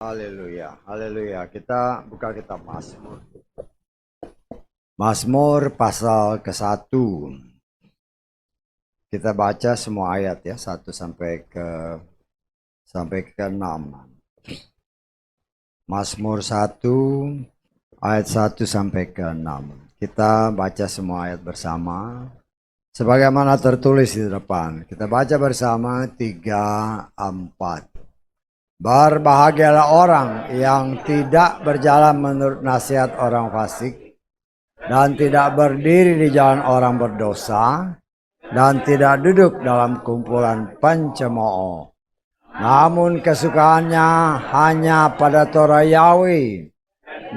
Haleluya, haleluya. Kita buka kitab Mazmur. Mazmur pasal ke-1. Kita baca semua ayat ya, 1 sampai ke 6. Mazmur 1 ayat 1 sampai ke 6. Kita baca semua ayat bersama. Sebagaimana tertulis di depan. Kita baca bersama 3, 4. Berbahagialah orang yang tidak berjalan menurut nasihat orang fasik, dan tidak berdiri di jalan orang berdosa, dan tidak duduk dalam kumpulan pencemooh. Namun kesukaannya hanya pada Torah Yahweh,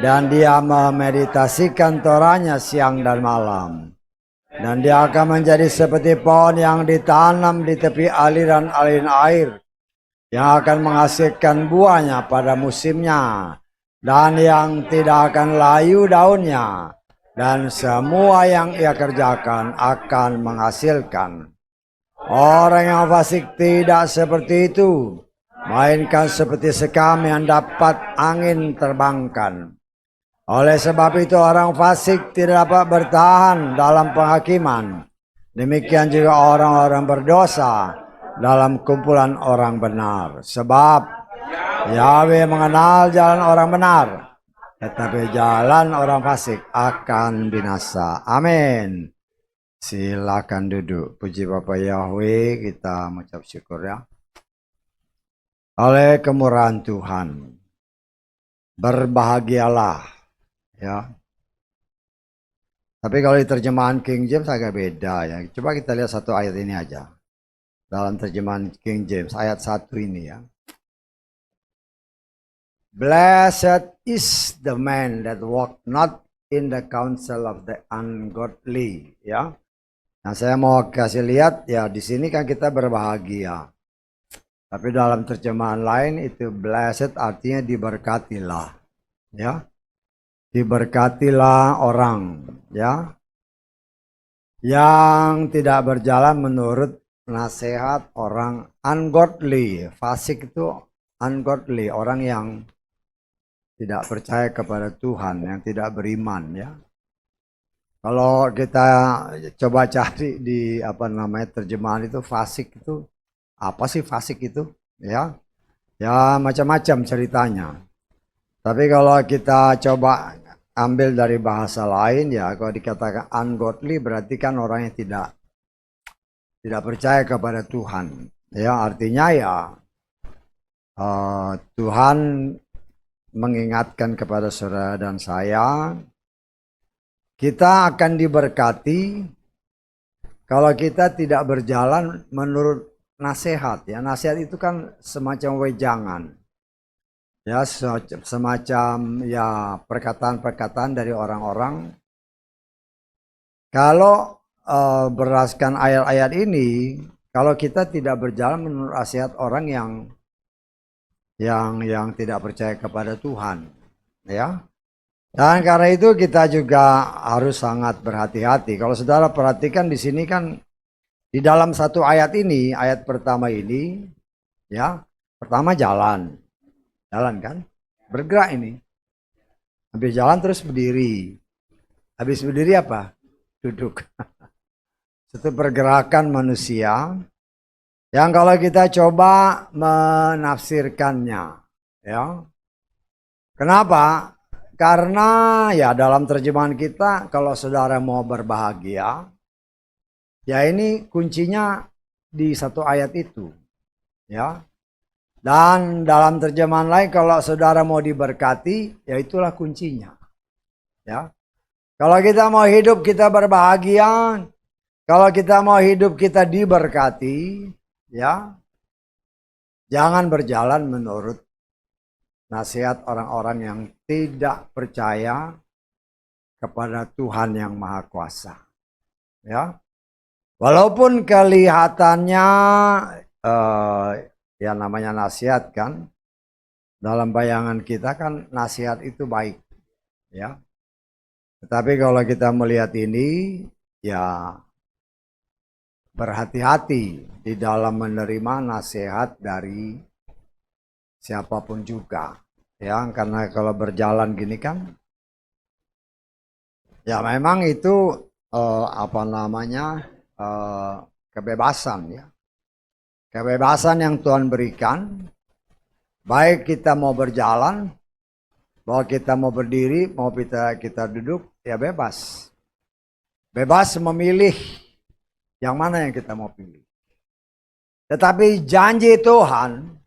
dan dia memeditasikan Torahnya siang dan malam. Dan dia akan menjadi seperti pohon yang ditanam di tepi aliran-aliran air, yang akan menghasilkan buahnya pada musimnya, dan yang tidak akan layu daunnya, dan semua yang ia kerjakan akan menghasilkan. Orang yang fasik tidak seperti itu, melainkan seperti sekam yang dapat angin terbangkan. Oleh sebab itu orang fasik tidak dapat bertahan dalam penghakiman. Demikian juga orang-orang berdosa dalam kumpulan orang benar. Sebab Yahweh mengenal jalan orang benar, tetapi jalan orang fasik akan binasa. Amin. Silakan duduk. Puji Bapa Yahweh, kita mengucap syukur ya. Oleh kemurahan Tuhan, berbahagialah ya. Tapi kalau di terjemahan King James agak beda ya. Coba kita lihat satu ayat ini aja. Dalam terjemahan King James ayat 1 ini ya. Blessed is the man that walk not in the counsel of the ungodly ya. Nah, saya mau kasih lihat ya, di sini kan kita berbahagia. Tapi dalam terjemahan lain itu blessed artinya diberkatilah ya. Diberkatilah orang ya, yang tidak berjalan menurut nasihat orang ungodly. Fasik itu ungodly, orang yang tidak percaya kepada Tuhan, yang tidak beriman ya. Kalau kita coba cari di terjemahan itu, fasik itu apa sih fasik itu ya? Ya macam-macam ceritanya. Tapi kalau kita coba ambil dari bahasa lain ya, kalau dikatakan ungodly berarti kan orang yang tidak percaya kepada Tuhan. Ya artinya ya Tuhan mengingatkan kepada saudara dan saya, kita akan diberkati kalau kita tidak berjalan menurut nasihat. Ya nasihat itu kan semacam wejangan. Ya semacam ya perkataan-perkataan dari orang-orang. Kalau berdasarkan ayat-ayat ini, kalau kita tidak berjalan menurut nasihat orang yang tidak percaya kepada Tuhan, ya. Dan karena itu kita juga harus sangat berhati-hati. Kalau saudara perhatikan di sini kan di dalam satu ayat ini, ayat pertama ini, ya, pertama jalan kan, bergerak ini. Habis jalan terus berdiri. Habis berdiri apa? Duduk. Itu pergerakan manusia yang kalau kita coba menafsirkannya, ya. Kenapa? Karena ya dalam terjemahan kita, kalau saudara mau berbahagia, ya ini kuncinya di satu ayat itu, ya. Dan dalam terjemahan lain, kalau saudara mau diberkati, ya itulah kuncinya. Ya. Kalau kita mau hidup kita berbahagia, kalau kita mau hidup kita diberkati, ya. Jangan berjalan menurut nasihat orang-orang yang tidak percaya kepada Tuhan yang Maha Kuasa. Ya. Walaupun kelihatannya ya namanya nasihat kan, dalam bayangan kita kan nasihat itu baik ya, tetapi kalau kita melihat ini ya berhati-hati di dalam menerima nasihat dari siapapun juga. Ya, karena kalau berjalan gini kan, ya memang itu apa namanya kebebasan ya. Kebebasan yang Tuhan berikan, baik kita mau berjalan, bahwa kita mau berdiri, mau kita duduk, ya bebas. Bebas memilih yang mana yang kita mau pilih. Tetapi janji Tuhan,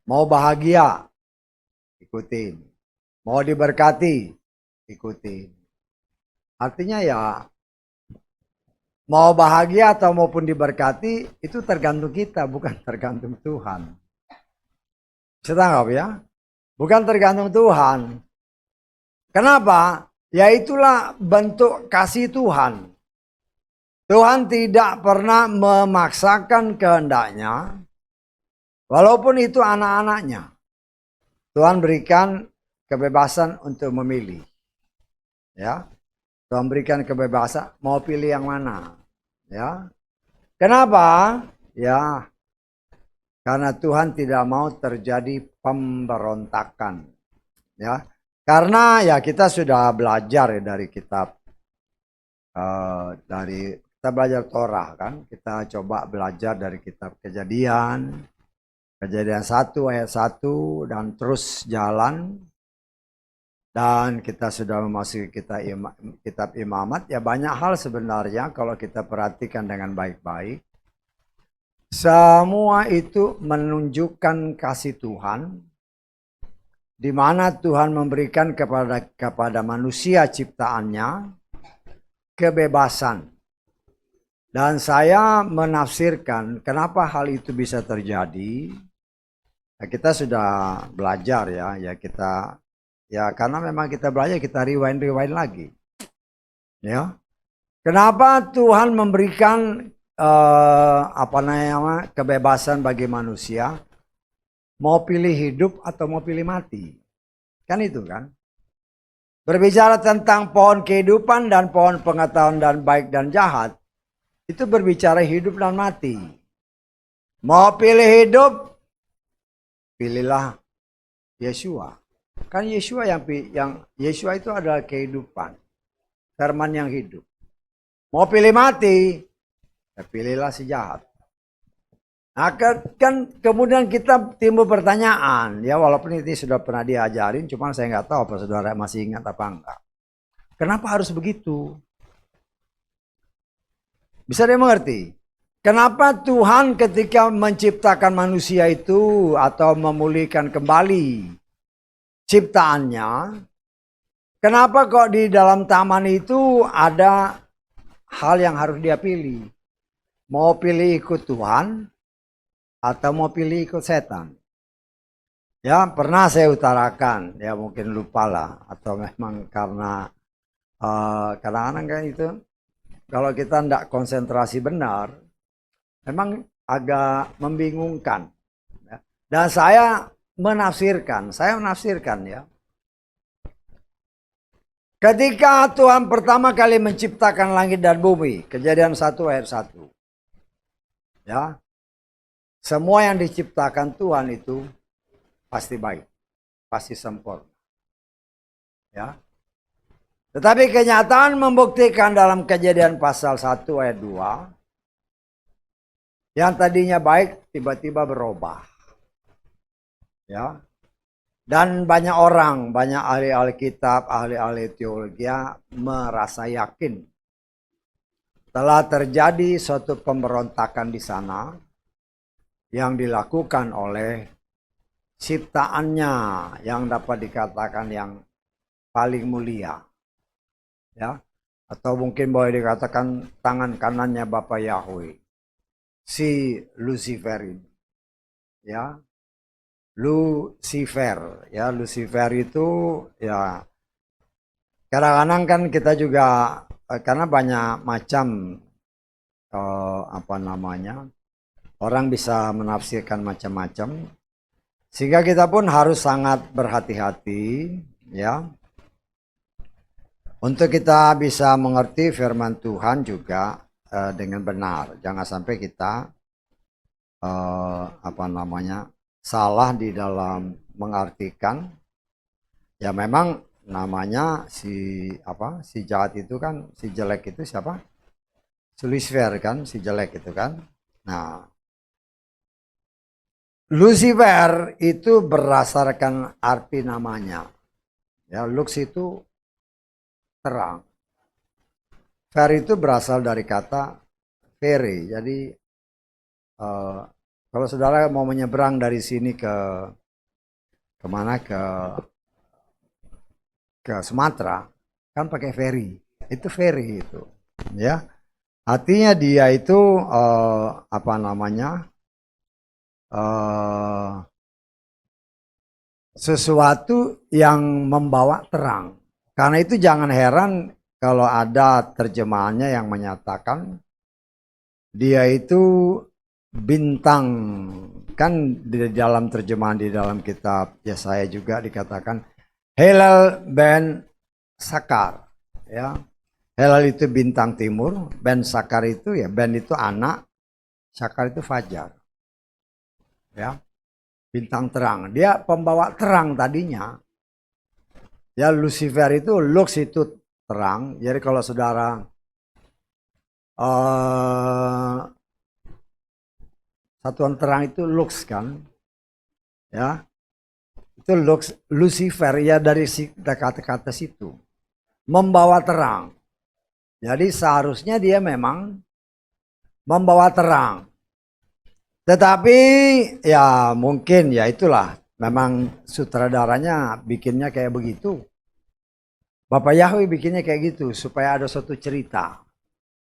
mau bahagia, ikutin. Mau diberkati, ikutin. Artinya ya, mau bahagia atau maupun diberkati, itu tergantung kita, bukan tergantung Tuhan. Bisa tangkap ya? Bukan tergantung Tuhan. Kenapa? Ya itulah bentuk kasih Tuhan. Tuhan tidak pernah memaksakan kehendaknya, walaupun itu anak-anaknya. Tuhan berikan kebebasan untuk memilih. Ya. Tuhan berikan kebebasan mau pilih yang mana. Ya. Kenapa? Ya. Karena Tuhan tidak mau terjadi pemberontakan. Ya. Karena ya kita sudah belajar ya dari kitab kita belajar Torah kan, kita coba belajar dari kitab Kejadian 1 ayat 1 dan terus jalan, dan kita sudah memasuki kitab Imamat. Ya banyak hal sebenarnya kalau kita perhatikan dengan baik-baik, semua itu menunjukkan kasih Tuhan, di mana Tuhan memberikan kepada manusia ciptaannya kebebasan. Dan saya menafsirkan kenapa hal itu bisa terjadi. Ya, kita sudah belajar ya kita ya karena memang kita belajar, kita rewind lagi. Ya. Kenapa Tuhan memberikan kebebasan bagi manusia mau pilih hidup atau mau pilih mati? Kan itu kan. Berbicara tentang pohon kehidupan dan pohon pengetahuan dan baik dan jahat, itu berbicara hidup dan mati. Mau pilih hidup, pilihlah Yesua. Kan Yesua yang Yesua itu adalah kehidupan, firman yang hidup. Mau pilih mati, ya pilihlah si jahat. Nah, kan kemudian kita timbul pertanyaan, ya walaupun ini sudah pernah diajarin, cuma saya nggak tahu apa saudara masih ingat apa enggak. Kenapa harus begitu? Bisa dimengerti? Kenapa Tuhan ketika menciptakan manusia itu atau memulihkan kembali ciptaannya, kenapa kok di dalam taman itu ada hal yang harus dia pilih? Mau pilih ikut Tuhan atau mau pilih ikut setan? Ya pernah saya utarakan, ya mungkin lupa lah, atau memang karena kadang-kadang kan itu kalau kita tidak konsentrasi benar, memang agak membingungkan. Dan saya menafsirkan ya. Ketika Tuhan pertama kali menciptakan langit dan bumi, Kejadian 1 ayat 1. Ya. Semua yang diciptakan Tuhan itu pasti baik, pasti sempurna. Ya. Tetapi kenyataan membuktikan dalam Kejadian pasal 1 ayat 2, yang tadinya baik tiba-tiba berubah. Ya. Dan banyak orang, banyak ahli-ahli kitab, ahli-ahli teologi merasa yakin telah terjadi suatu pemberontakan di sana yang dilakukan oleh ciptaannya yang dapat dikatakan yang paling mulia. Ya, atau mungkin boleh dikatakan tangan kanannya Bapa Yahweh, si Lucifer ini. Ya, Lucifer itu ya kadang-kadang kan kita juga karena banyak macam orang bisa menafsirkan macam-macam, sehingga kita pun harus sangat berhati-hati ya. Untuk kita bisa mengerti firman Tuhan juga dengan benar. Jangan sampai kita salah di dalam mengartikan. Ya memang namanya si jahat itu kan, si jelek itu siapa? Lucifer kan, si jelek itu kan. Nah, Lucifer itu berdasarkan arti namanya. Ya, lux itu terang. Fer itu berasal dari kata fere. Jadi kalau saudara mau menyeberang dari sini ke kemana, ke Sumatera, kan pakai feri. Itu feri itu, ya. Artinya dia itu sesuatu yang membawa terang. Karena itu jangan heran kalau ada terjemahannya yang menyatakan dia itu bintang. Kan di dalam terjemahan di dalam kitab Yesaya juga dikatakan Helal ben Sakar, ya. Helal itu bintang timur, ben Sakar itu ya, ben itu anak, Sakar itu fajar. Ya. Bintang terang. Dia pembawa terang tadinya. Ya, Lucifer itu, lux itu terang. Jadi kalau saudara satuan terang itu lux kan, ya, itu lux. Lucifer ya dari kata-kata situ membawa terang. Jadi seharusnya dia memang membawa terang. Tetapi ya mungkin ya itulah, memang sutradaranya bikinnya kayak begitu. Bapak Yahweh bikinnya kayak gitu supaya ada suatu cerita,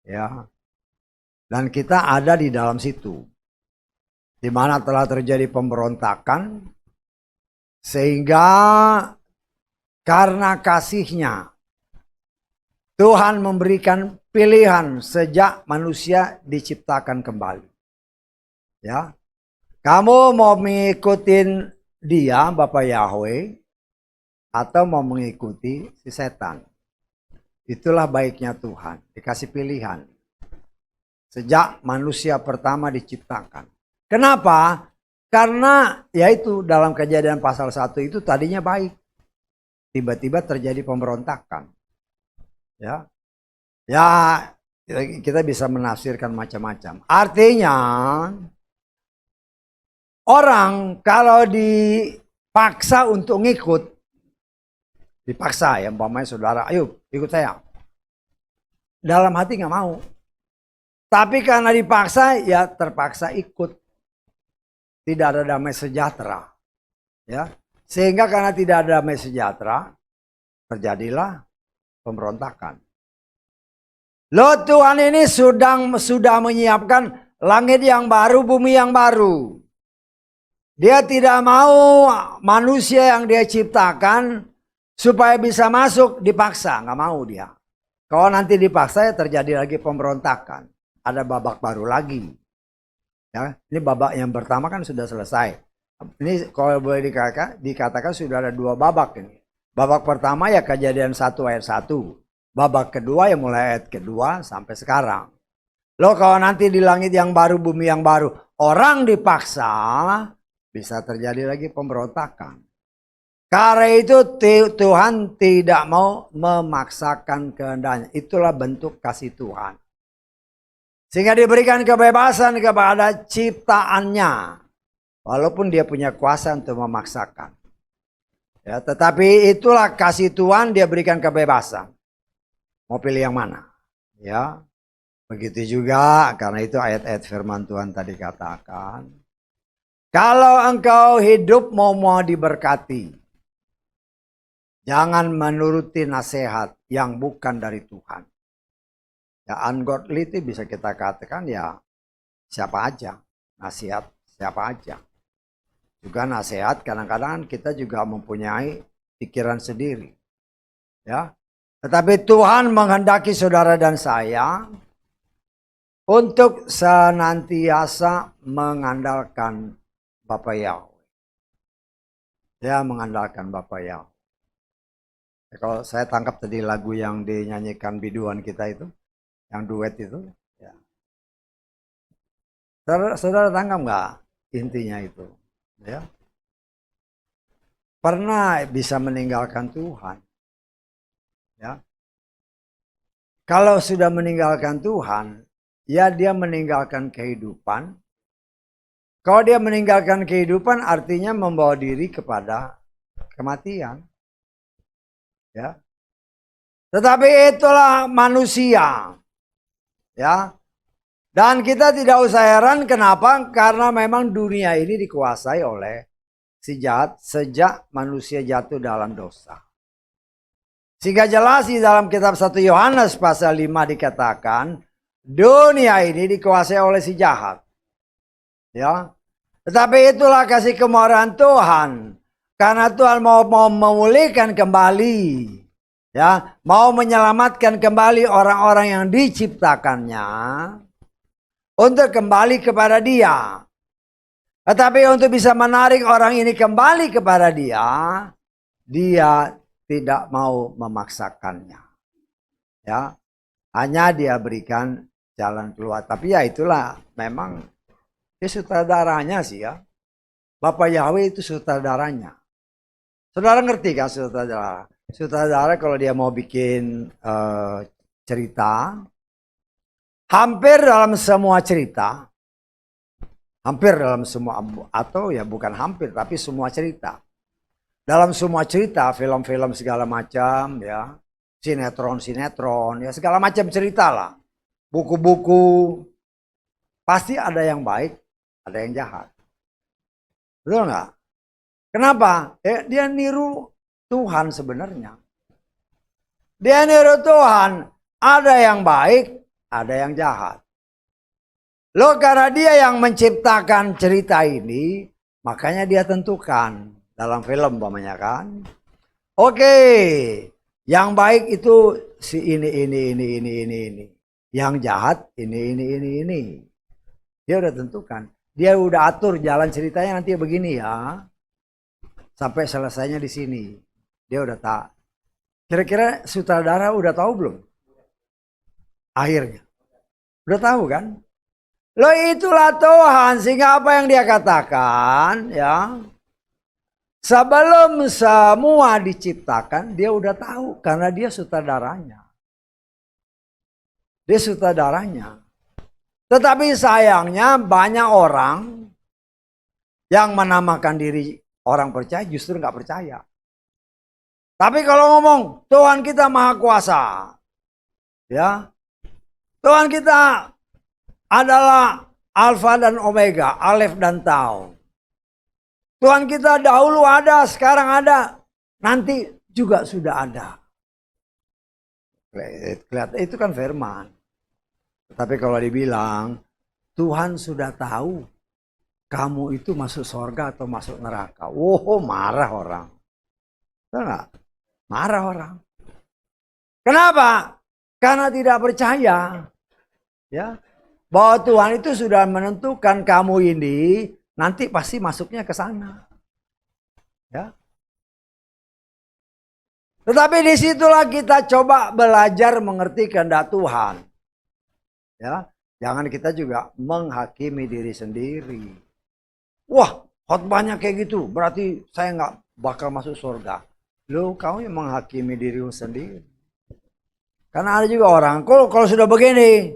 ya. Dan kita ada di dalam situ, di mana telah terjadi pemberontakan, sehingga karena kasihnya Tuhan memberikan pilihan sejak manusia diciptakan kembali. Ya, kamu mau mengikutin dia, Bapak Yahweh, atau mau mengikuti si setan? Itulah baiknya Tuhan, dikasih pilihan. Sejak manusia pertama diciptakan. Kenapa? Karena yaitu dalam Kejadian pasal 1 itu tadinya baik. Tiba-tiba terjadi pemberontakan. Ya. Ya, kita bisa menafsirkan macam-macam. Artinya orang kalau dipaksa untuk ngikut, dipaksa ya, umpamanya saudara, ayo ikut saya. Dalam hati nggak mau. Tapi karena dipaksa, ya terpaksa ikut. Tidak ada damai sejahtera. Ya. Sehingga karena tidak ada damai sejahtera, terjadilah pemberontakan. Loh, Tuhan ini sudah menyiapkan langit yang baru, bumi yang baru. Dia tidak mau manusia yang dia ciptakan supaya bisa masuk dipaksa, nggak mau dia. Kalau nanti dipaksa ya terjadi lagi pemberontakan, ada babak baru lagi. Ya, ini babak yang pertama kan sudah selesai. Ini kalau boleh dikatakan sudah ada dua babak ini. Babak pertama ya Kejadian 1 ayat 1. Babak kedua ya mulai ayat kedua sampai sekarang. Loh, kalau nanti di langit yang baru, bumi yang baru, orang dipaksa, bisa terjadi lagi pemberontakan. Karena itu Tuhan tidak mau memaksakan kehendaknya. Itulah bentuk kasih Tuhan. Sehingga diberikan kebebasan kepada ciptaannya. Walaupun dia punya kuasa untuk memaksakan. Ya, tetapi itulah kasih Tuhan, dia berikan kebebasan. Mau pilih yang mana? Ya, begitu juga karena itu ayat-ayat firman Tuhan tadi katakan. Kalau engkau hidup mau diberkati, jangan menuruti nasihat yang bukan dari Tuhan. Ya, ungodly itu bisa kita katakan ya siapa aja, nasihat siapa aja. Juga nasihat kadang-kadang kita juga mempunyai pikiran sendiri. Ya. Tetapi Tuhan menghendaki saudara dan saya untuk senantiasa mengandalkan Bapa Yahweh. Ya, mengandalkan Bapa Yahweh. Ya, kalau saya tangkap tadi lagu yang dinyanyikan biduan kita itu, yang duet itu, ya. Saudara tangkap nggak intinya itu? Ya. Pernah bisa meninggalkan Tuhan. Ya. Kalau sudah meninggalkan Tuhan, ya dia meninggalkan kehidupan. Kalau dia meninggalkan kehidupan artinya membawa diri kepada kematian. Ya. Tetapi itulah manusia. Ya. Dan kita tidak usah heran kenapa? Karena memang dunia ini dikuasai oleh si jahat sejak manusia jatuh dalam dosa. Sehingga jelas di dalam kitab 1 Yohanes pasal 5 dikatakan dunia ini dikuasai oleh si jahat. Ya. Tetapi itulah kasih kemurahan Tuhan. Karena Tuhan mau memulihkan kembali, ya, mau menyelamatkan kembali orang-orang yang diciptakannya untuk kembali kepada Dia. Tetapi untuk bisa menarik orang ini kembali kepada Dia, Dia tidak mau memaksakannya. Ya, hanya Dia berikan jalan keluar. Tapi ya itulah memang sutradaranya sih ya. Bapak Yahweh itu sutradaranya. Saudara ngerti kan sutradara? Sutradara kalau dia mau bikin cerita, hampir dalam semua cerita, hampir dalam semua, atau ya bukan hampir, tapi semua cerita. Dalam semua cerita, film-film segala macam, ya, sinetron-sinetron, ya segala macam cerita lah. Buku-buku, pasti ada yang baik, ada yang jahat. Betul nggak? Kenapa? Dia niru Tuhan sebenarnya. Dia niru Tuhan. Ada yang baik, ada yang jahat. Loh, karena dia yang menciptakan cerita ini, makanya dia tentukan dalam film umpamanya kan. Oke, yang baik itu si ini. Yang jahat ini. Dia udah tentukan. Dia udah atur jalan ceritanya nanti begini ya. Sampai selesainya di sini. Dia udah tak. Kira-kira sutradara udah tahu belum? Akhirnya. Udah tahu kan? Loh itulah Tuhan. Sehingga apa yang dia katakan ya. Sebelum semua diciptakan. Dia udah tahu. Karena dia sutradaranya. Dia sutradaranya. Tetapi sayangnya banyak orang. Yang menamakan diri orang percaya justru nggak percaya. Tapi kalau ngomong Tuhan kita maha kuasa, ya, Tuhan kita adalah Alfa dan Omega, Alef dan Tau. Tuhan kita dahulu ada, sekarang ada, nanti juga sudah ada. Kelihatan itu kan firman. Tapi kalau dibilang Tuhan sudah tahu kamu itu masuk surga atau masuk neraka. Oh, marah orang. Tahu nggak? Marah orang. Kenapa? Karena tidak percaya. Ya. Bahwa Tuhan itu sudah menentukan kamu ini nanti pasti masuknya ke sana. Ya. Tetapi disitulah kita coba belajar mengerti kehendak Tuhan. Ya. Jangan kita juga menghakimi diri sendiri. Wah, khotbahnya kayak gitu, berarti saya nggak bakal masuk surga. Loh, kamu yang menghakimi dirimu sendiri. Karena ada juga orang, kalau sudah begini,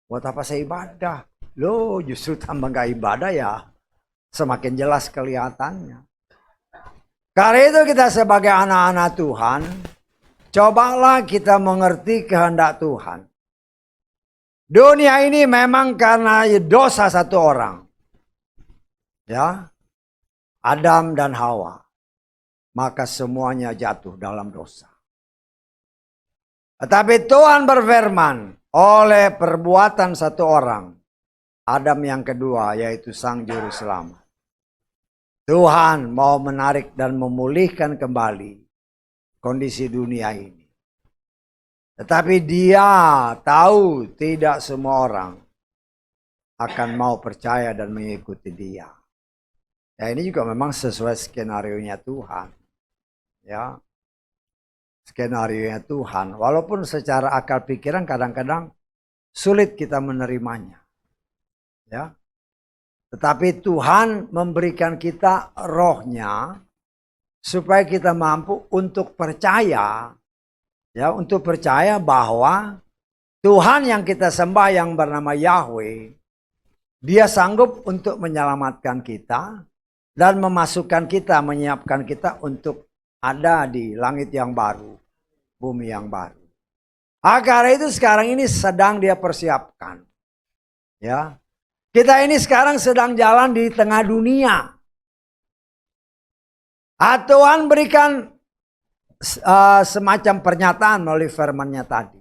buat apa saya ibadah? Loh, justru tambah nggak ibadah ya, semakin jelas kelihatannya. Karena itu kita sebagai anak-anak Tuhan, cobalah kita mengerti kehendak Tuhan. Dunia ini memang karena dosa satu orang. Ya, Adam dan Hawa, maka semuanya jatuh dalam dosa. Tetapi Tuhan berfirman, oleh perbuatan satu orang, Adam yang kedua, yaitu Sang Juru Selamat, Tuhan mau menarik dan memulihkan kembali kondisi dunia ini. Tetapi Dia tahu tidak semua orang akan mau percaya dan mengikuti Dia. Ya, ini juga memang sesuai skenario-nya Tuhan. Ya. Skenario-nya Tuhan. Walaupun secara akal pikiran kadang-kadang sulit kita menerimanya. Ya. Tetapi Tuhan memberikan kita rohnya supaya kita mampu untuk percaya, ya, untuk percaya bahwa Tuhan yang kita sembah yang bernama Yahweh, Dia sanggup untuk menyelamatkan kita dan memasukkan kita, menyiapkan kita untuk ada di langit yang baru, bumi yang baru. Karena itu sekarang ini sedang Dia persiapkan. Ya, kita ini sekarang sedang jalan di tengah dunia. Tuhan berikan semacam pernyataan melalui firman-Nya tadi.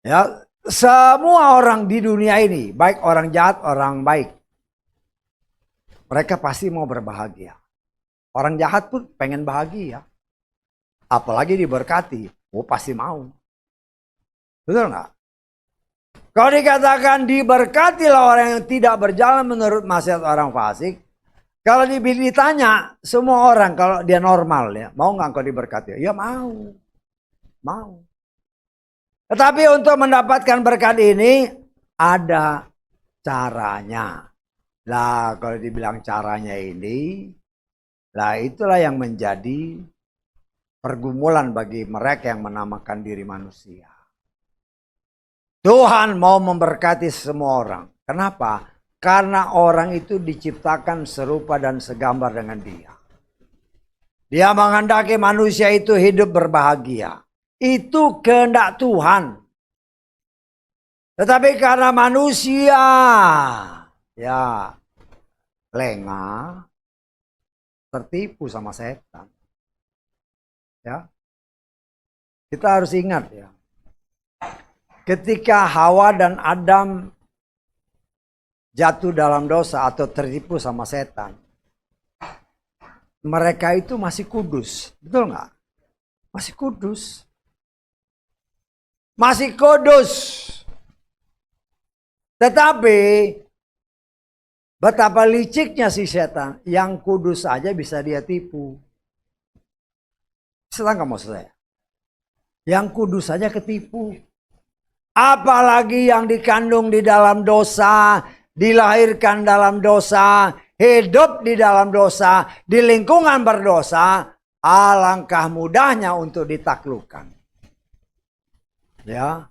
Ya, semua orang di dunia ini, baik orang jahat, orang baik, mereka pasti mau berbahagia. Orang jahat pun pengen bahagia. Apalagi diberkati, pasti mau. Betul nggak? Kalau dikatakan diberkatilah orang yang tidak berjalan menurut nasihat orang fasik. Kalau ditanya semua orang kalau dia normal ya, mau nggak kau diberkati? Ya mau. Mau. Tetapi untuk mendapatkan berkat ini ada caranya. Lah kalau dibilang caranya ini, lah itulah yang menjadi pergumulan bagi mereka yang menamakan diri manusia. Tuhan mau memberkati semua orang. Kenapa? Karena orang itu diciptakan serupa dan segambar dengan Dia. Dia menghendaki manusia itu hidup berbahagia. Itu kehendak Tuhan. Tetapi karena manusia ya lengah, tertipu sama setan. Ya. Kita harus ingat ya. Ketika Hawa dan Adam jatuh dalam dosa atau tertipu sama setan, mereka itu masih kudus. Betul nggak? Masih kudus. Masih kudus. Tetapi betapa liciknya si setan. Yang kudus saja bisa dia tipu. Setan nggak maksud saya? Yang kudus saja ketipu. Apalagi yang dikandung di dalam dosa, dilahirkan dalam dosa, hidup di dalam dosa, di lingkungan berdosa, alangkah mudahnya untuk ditaklukkan. Ya.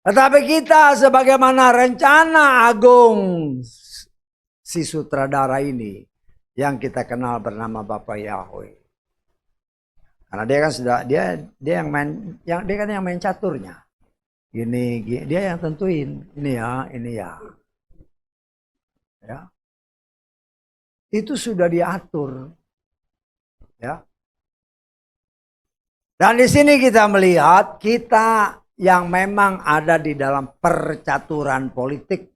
Tetapi kita sebagaimana rencana agung si sutradara ini yang kita kenal bernama Bapak Yahweh. Karena dia kan sudah dia yang main caturnya. Ini dia yang tentuin, ini ya. Ya. Itu sudah diatur. Ya. Dan di sini kita melihat kita yang memang ada di dalam percaturan politik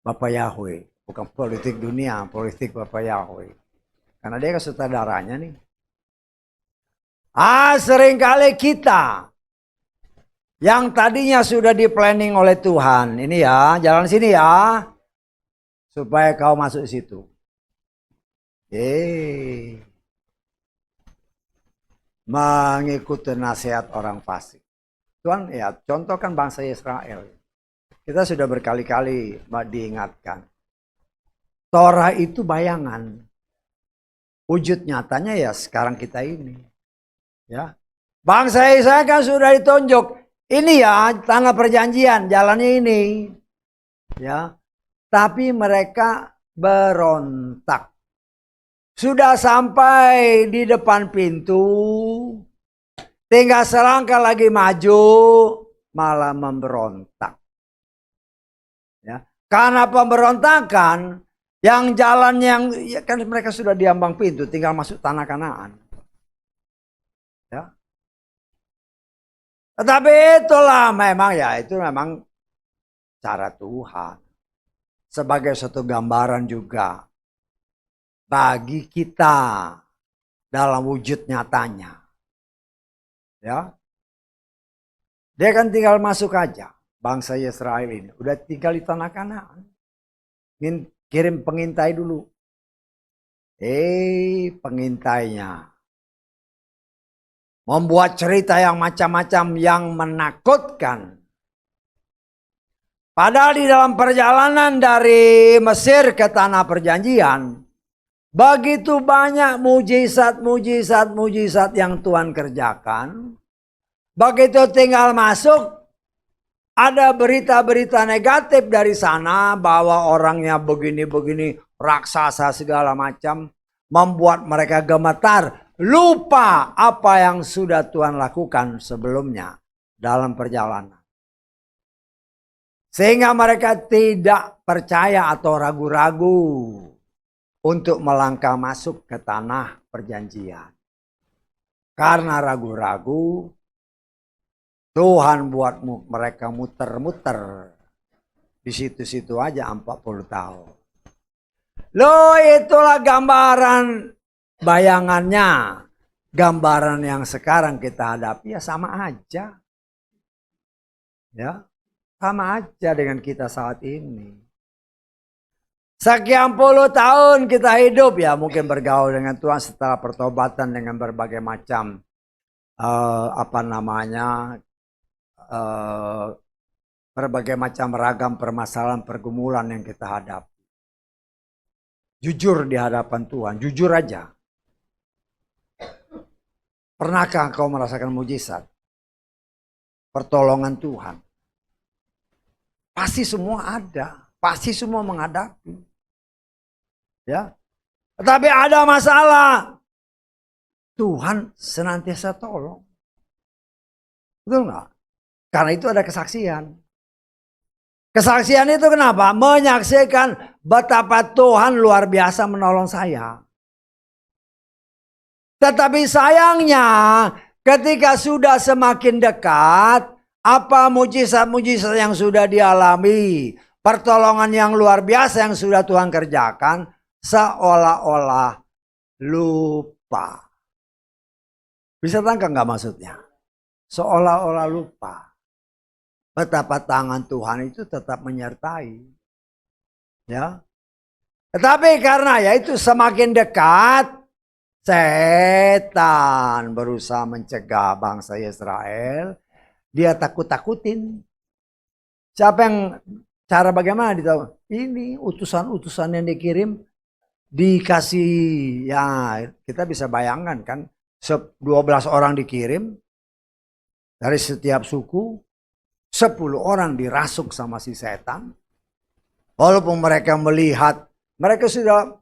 Bapak Yahweh, bukan politik dunia, politik Bapak Yahweh. Karena dia kan sutradaranya nih. Seringkali kita yang tadinya sudah di planning oleh Tuhan. Ini ya, jalan sini ya. Supaya kau masuk situ. Mengikuti nasihat orang fasik. Tuhan ya, contohkan bangsa Israel. Kita sudah berkali-kali diingatkan. Torah itu bayangan. Wujud nyatanya ya sekarang kita ini. Ya. Bangsa Israel kan sudah ditunjuk. Ini ya tanah perjanjian, jalannya ini. Ya. Tapi mereka berontak. Sudah sampai di depan pintu. Tinggal selangkah lagi maju, malah memberontak. Ya. Karena pemberontakan, yang jalan yang ya kan mereka sudah diambang pintu, tinggal masuk tanah Kanaan. Ya. Tetapi itulah memang ya, itu memang cara Tuhan. Sebagai suatu gambaran juga bagi kita dalam wujud nyatanya. Ya. Dia kan tinggal masuk aja. Bangsa Israel ini udah tinggal di tanah Kanaan. Kirim pengintai dulu. Pengintainya membuat cerita yang macam-macam yang menakutkan. Padahal di dalam perjalanan dari Mesir ke tanah perjanjian, begitu banyak mujizat yang Tuhan kerjakan. Begitu tinggal masuk, ada berita-berita negatif dari sana bahwa orangnya begini-begini, raksasa segala macam, membuat mereka gemetar, lupa apa yang sudah Tuhan lakukan sebelumnya dalam perjalanan. Sehingga mereka tidak percaya atau ragu-ragu untuk melangkah masuk ke tanah perjanjian. Karena ragu-ragu, Tuhan buat mereka muter-muter di situ-situ aja 40 tahun. Loh, itulah gambaran bayangannya. Gambaran yang sekarang kita hadapi ya sama aja. Ya, sama aja dengan kita saat ini. Sekian puluh tahun kita hidup ya, mungkin bergaul dengan Tuhan setelah pertobatan dengan berbagai macam berbagai macam ragam permasalahan pergumulan yang kita hadapi. Jujur di hadapan Tuhan, jujur aja. Pernahkah kau merasakan mujizat? Pertolongan Tuhan. Pasti semua ada, pasti semua menghadapi. Ya. Tetapi ada masalah. Tuhan senantiasa tolong. Betul nggak? Karena itu ada kesaksian. Kesaksian itu kenapa? Menyaksikan betapa Tuhan luar biasa menolong saya. Tetapi sayangnya ketika sudah semakin dekat, apa mujizat-mujizat yang sudah dialami, pertolongan yang luar biasa yang sudah Tuhan kerjakan, seolah-olah lupa. Bisa tangkap nggak maksudnya? Seolah-olah lupa. Betapa tangan Tuhan itu tetap menyertai. Ya. Tetapi karena ya itu semakin dekat, setan berusaha mencegah bangsa Israel. Dia takut-takutin. Siapa yang cara bagaimana ditahu? Ini utusan-utusan yang dikirim dikasih, ya kita bisa bayangkan kan, 12 orang dikirim dari setiap suku. 10 orang dirasuk sama si setan. Walaupun mereka melihat, mereka sudah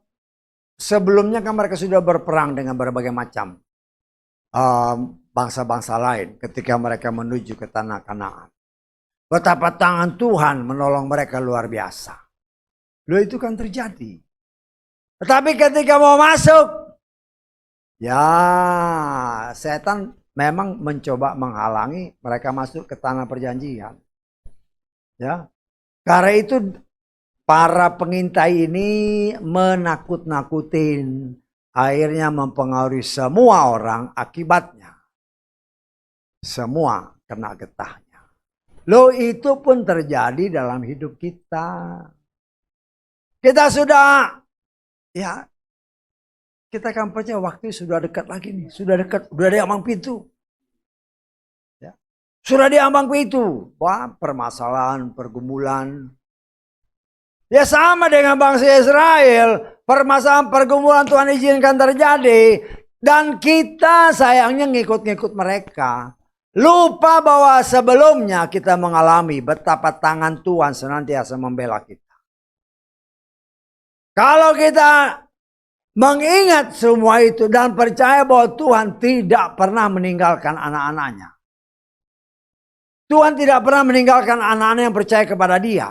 sebelumnya kan mereka sudah berperang dengan berbagai macam bangsa-bangsa lain ketika mereka menuju ke tanah Kanaan. Betapa tangan Tuhan menolong mereka luar biasa. Loh, itu kan terjadi. Tetapi ketika mau masuk, ya setan memang mencoba menghalangi mereka masuk ke tanah perjanjian. Ya. Karena itu para pengintai ini menakut-nakutin, akhirnya mempengaruhi semua orang, akibatnya semua kena getahnya. Loh, itu pun terjadi dalam hidup kita. Kita sudah, ya kita akan percaya waktu sudah dekat lagi nih. Sudah dekat, sudah di ambang pintu. Ya. Sudah di ambang pintu. Wah, permasalahan, pergumulan. Ya sama dengan bangsa Israel. Permasalahan, pergumulan Tuhan izinkan terjadi. Dan kita sayangnya ngikut-ngikut mereka. Lupa bahwa sebelumnya kita mengalami betapa tangan Tuhan senantiasa membela kita. Kalau kita mengingat semua itu dan percaya bahwa Tuhan tidak pernah meninggalkan anak-anaknya. Tuhan tidak pernah meninggalkan anak-anak yang percaya kepada Dia.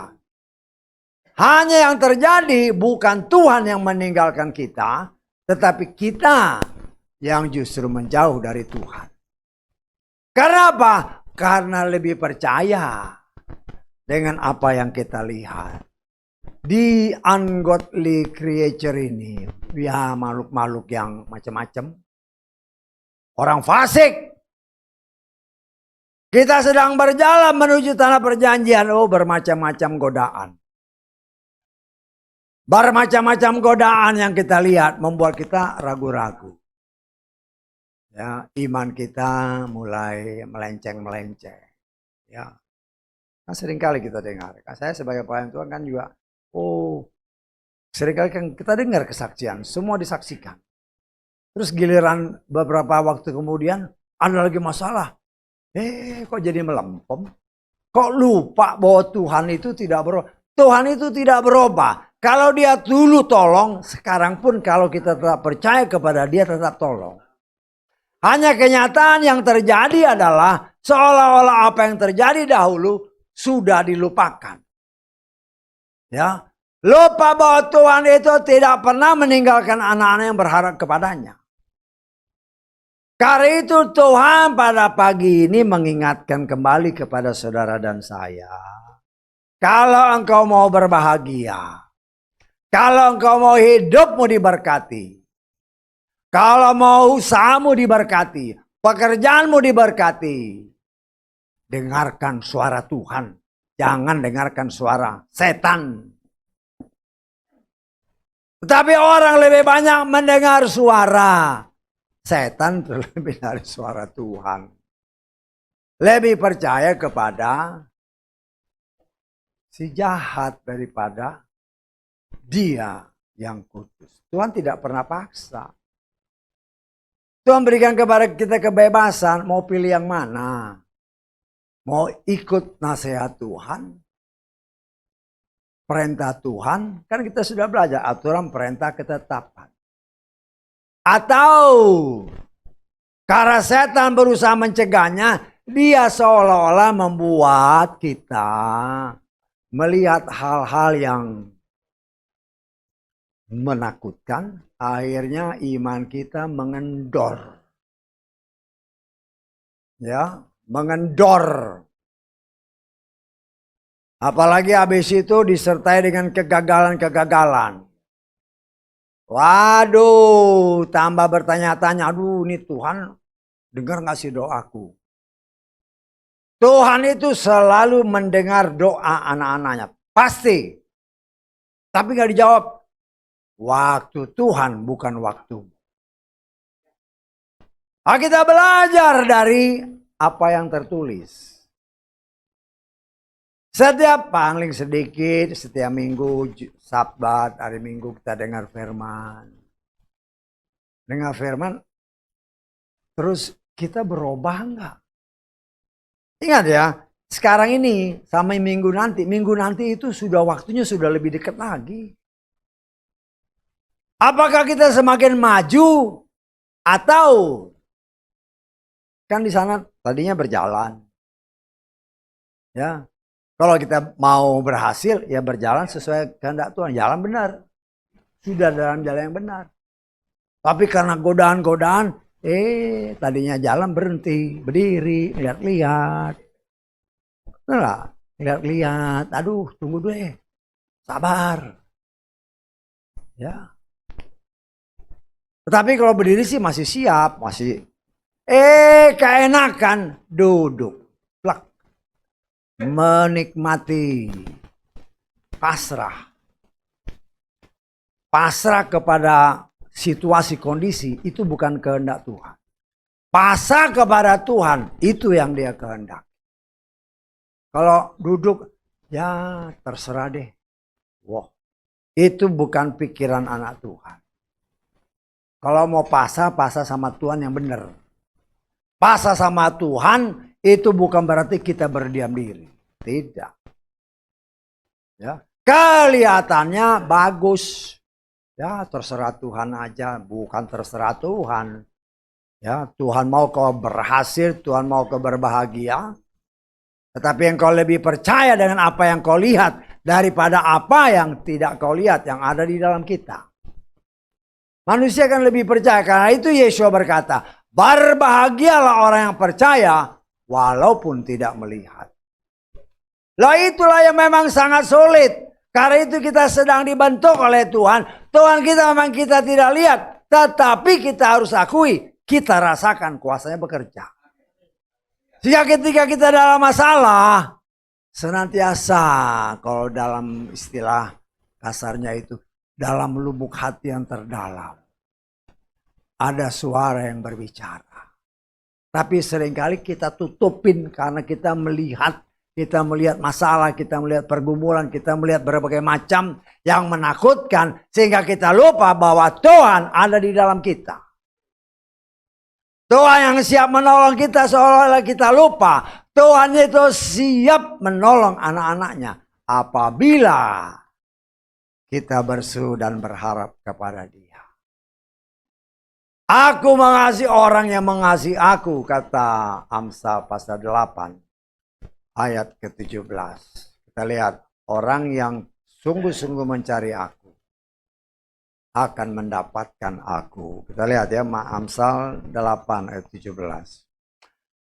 Hanya yang terjadi bukan Tuhan yang meninggalkan kita, tetapi kita yang justru menjauh dari Tuhan. Karena apa? Karena lebih percaya dengan apa yang kita lihat. Di ungodly creature ini, ya makhluk-makhluk yang macam-macam. Orang fasik. Kita sedang berjalan menuju tanah perjanjian. Oh, bermacam-macam godaan. Bermacam-macam godaan yang kita lihat membuat kita ragu-ragu. Ya, iman kita mulai melenceng-melenceng. Ya. Kan seringkali kita dengar. Kan saya sebagai pelayan Tuhan kan juga, oh seringkali kan kita dengar kesaksian, semua disaksikan. Terus giliran beberapa waktu kemudian ada lagi masalah. Kok jadi melempem? Kok lupa bahwa Tuhan itu tidak berubah? Tuhan itu tidak berubah. Kalau dia dulu tolong, sekarang pun kalau kita tetap percaya kepada dia tetap tolong. Hanya kenyataan yang terjadi adalah seolah-olah apa yang terjadi dahulu sudah dilupakan. Ya, lupa bahwa Tuhan itu tidak pernah meninggalkan anak-anak yang berharap kepadanya. Karena itu Tuhan pada pagi ini mengingatkan kembali kepada saudara dan saya. Kalau engkau mau berbahagia, kalau engkau mau hidupmu diberkati, kalau mau usahamu diberkati, pekerjaanmu diberkati, dengarkan suara Tuhan. Jangan dengarkan suara setan. Tetapi orang lebih banyak mendengar suara setan terlebih dari suara Tuhan. Lebih percaya kepada si jahat daripada dia yang kudus. Tuhan tidak pernah paksa. Tuhan berikan kepada kita kebebasan mau pilih yang mana. Mau ikut nasihat Tuhan, perintah Tuhan, kan kita sudah belajar aturan perintah ketetapan. Atau karena setan berusaha mencegahnya, dia seolah-olah membuat kita melihat hal-hal yang menakutkan, akhirnya iman kita mengendor. Ya, mengendor. Apalagi habis itu disertai dengan kegagalan-kegagalan. Waduh, tambah bertanya-tanya, aduh ini Tuhan dengar gak sih doaku? Tuhan itu selalu mendengar doa anak-anaknya, pasti. Tapi gak dijawab. Waktu Tuhan bukan waktu. Kita belajar dari apa yang tertulis. Setiap paling sedikit, setiap minggu, Sabat, hari Minggu kita dengar firman. Dengar firman, terus kita berubah enggak? Ingat ya, sekarang ini sampai minggu nanti itu sudah waktunya sudah lebih dekat lagi. Apakah kita semakin maju atau kan di sana tadinya berjalan. Ya. Kalau kita mau berhasil ya berjalan sesuai kehendak Tuhan, jalan benar. Sudah dalam jalan yang benar. Tapi karena godaan-godaan, tadinya jalan berhenti, berdiri, lihat-lihat. Nah, lihat-lihat, aduh tunggu deh. Sabar. Ya. Tetapi kalau berdiri sih masih siap, masih keenakan duduk, plak, menikmati, pasrah kepada situasi kondisi itu bukan kehendak Tuhan. Pasrah kepada Tuhan itu yang Dia kehendak. Kalau duduk, ya terserah deh. Wah, itu bukan pikiran anak Tuhan. Kalau mau pasrah sama Tuhan yang benar. Pasrah sama Tuhan itu bukan berarti kita berdiam diri. Tidak. Ya, kelihatannya bagus. Ya, terserah Tuhan aja, bukan terserah Tuhan. Ya, Tuhan mau kau berhasil, Tuhan mau kau berbahagia. Tetapi engkau lebih percaya dengan apa yang kau lihat daripada apa yang tidak kau lihat yang ada di dalam kita. Manusia kan lebih percaya, karena itu Yesus berkata, berbahagialah orang yang percaya walaupun tidak melihat. Lah itulah yang memang sangat sulit. Karena itu kita sedang dibentuk oleh Tuhan. Tuhan kita memang kita tidak lihat, tetapi kita harus akui, kita rasakan kuasanya bekerja. Sehingga ketika kita dalam masalah, senantiasa kalau dalam istilah kasarnya itu, dalam lubuk hati yang terdalam ada suara yang berbicara. Tapi seringkali kita tutupin karena kita melihat kita melihat masalah, kita melihat pergumulan, kita melihat berbagai macam yang menakutkan. Sehingga kita lupa bahwa Tuhan ada di dalam kita. Tuhan yang siap menolong kita, seolah-olah kita lupa. Tuhan itu siap menolong anak-anaknya apabila kita berseru dan berharap kepada Dia. Aku mengasihi orang yang mengasihi aku, kata Amsal pasal 8 ayat ke-17. Kita lihat, orang yang sungguh-sungguh mencari aku akan mendapatkan aku. Kita lihat ya, Amsal 8 ayat 17.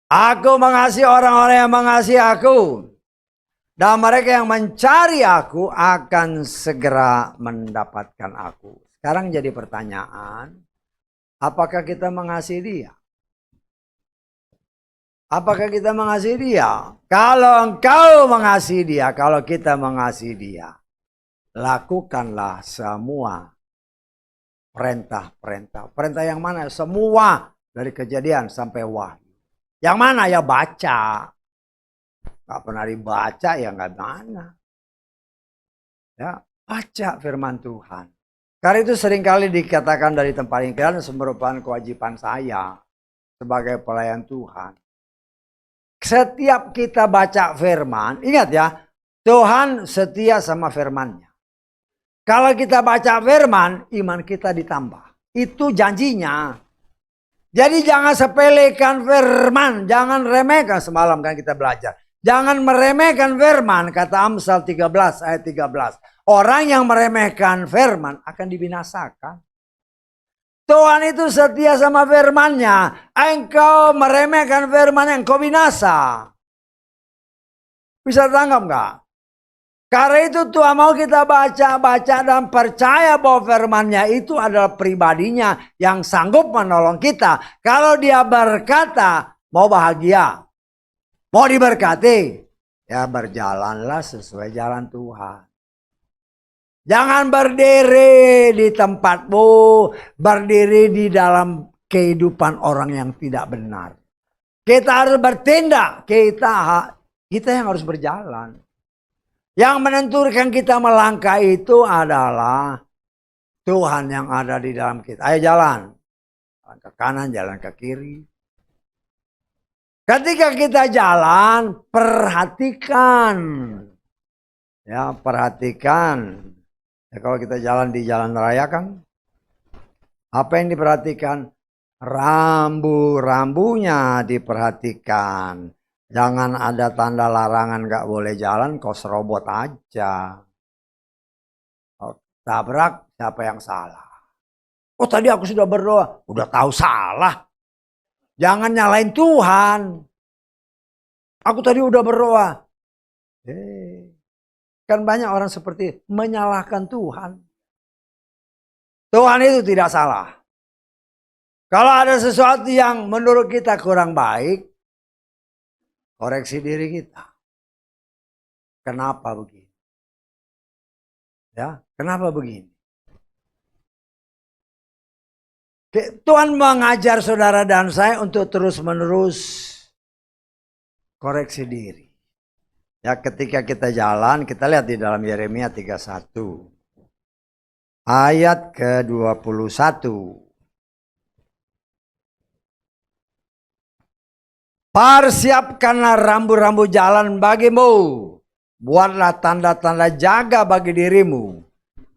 Aku mengasihi orang-orang yang mengasihi aku, dan mereka yang mencari aku akan segera mendapatkan aku. Sekarang jadi pertanyaan, apakah kita mengasihi Dia? Apakah kita mengasihi Dia? Kalau engkau mengasihi Dia, kalau kita mengasihi Dia, lakukanlah semua perintah. Perintah yang mana? Semua dari Kejadian sampai Wahyu. Yang mana? Ya baca. Gak pernah dibaca ya gak mana. Ya, baca firman Tuhan. Karena itu seringkali dikatakan dari tempat ini, karena merupakan kewajiban saya sebagai pelayan Tuhan. Setiap kita baca firman, ingat ya, Tuhan setia sama firman-Nya. Kalau kita baca firman, iman kita ditambah. Itu janjinya. Jadi jangan sepelekan firman, jangan remehkan. Semalam kan kita belajar. Jangan meremehkan firman, kata Amsal 13 ayat 13. Orang yang meremehkan firman akan dibinasakan. Tuhan itu setia sama firman-Nya. Engkau meremehkan firman, engkau binasa. Bisa tangkap nggak? Karena itu Tuhan mau kita baca dan percaya bahwa firman-Nya itu adalah pribadinya yang sanggup menolong kita. Kalau Dia berkata mau bahagia, mau diberkati, ya berjalanlah sesuai jalan Tuhan. Jangan berdiri di tempatmu, berdiri di dalam kehidupan orang yang tidak benar. Kita harus bertindak, kita yang harus berjalan. Yang menentukan kita melangkah itu adalah Tuhan yang ada di dalam kita. Ayo jalan. Jalan ke kanan, jalan ke kiri. Ketika kita jalan, perhatikan. Ya, perhatikan. Ya, kalau kita jalan di jalan raya kan, apa yang diperhatikan? Rambu-rambunya diperhatikan. Jangan ada tanda larangan gak boleh jalan, kau serobot aja. Tabrak, siapa yang salah? Oh tadi aku sudah berdoa, udah tahu salah. Jangan nyalain Tuhan. Aku tadi udah berdoa. Kan banyak orang seperti menyalahkan Tuhan. Tuhan itu tidak salah. Kalau ada sesuatu yang menurut kita kurang baik, koreksi diri kita. Kenapa begini? Ya, kenapa begini? Tuhan mengajar saudara dan saya untuk terus-menerus koreksi diri. Ya, ketika kita jalan, kita lihat di dalam Yeremia 31 ayat ke-21. Persiapkanlah rambu-rambu jalan bagimu, buatlah tanda-tanda jaga bagi dirimu.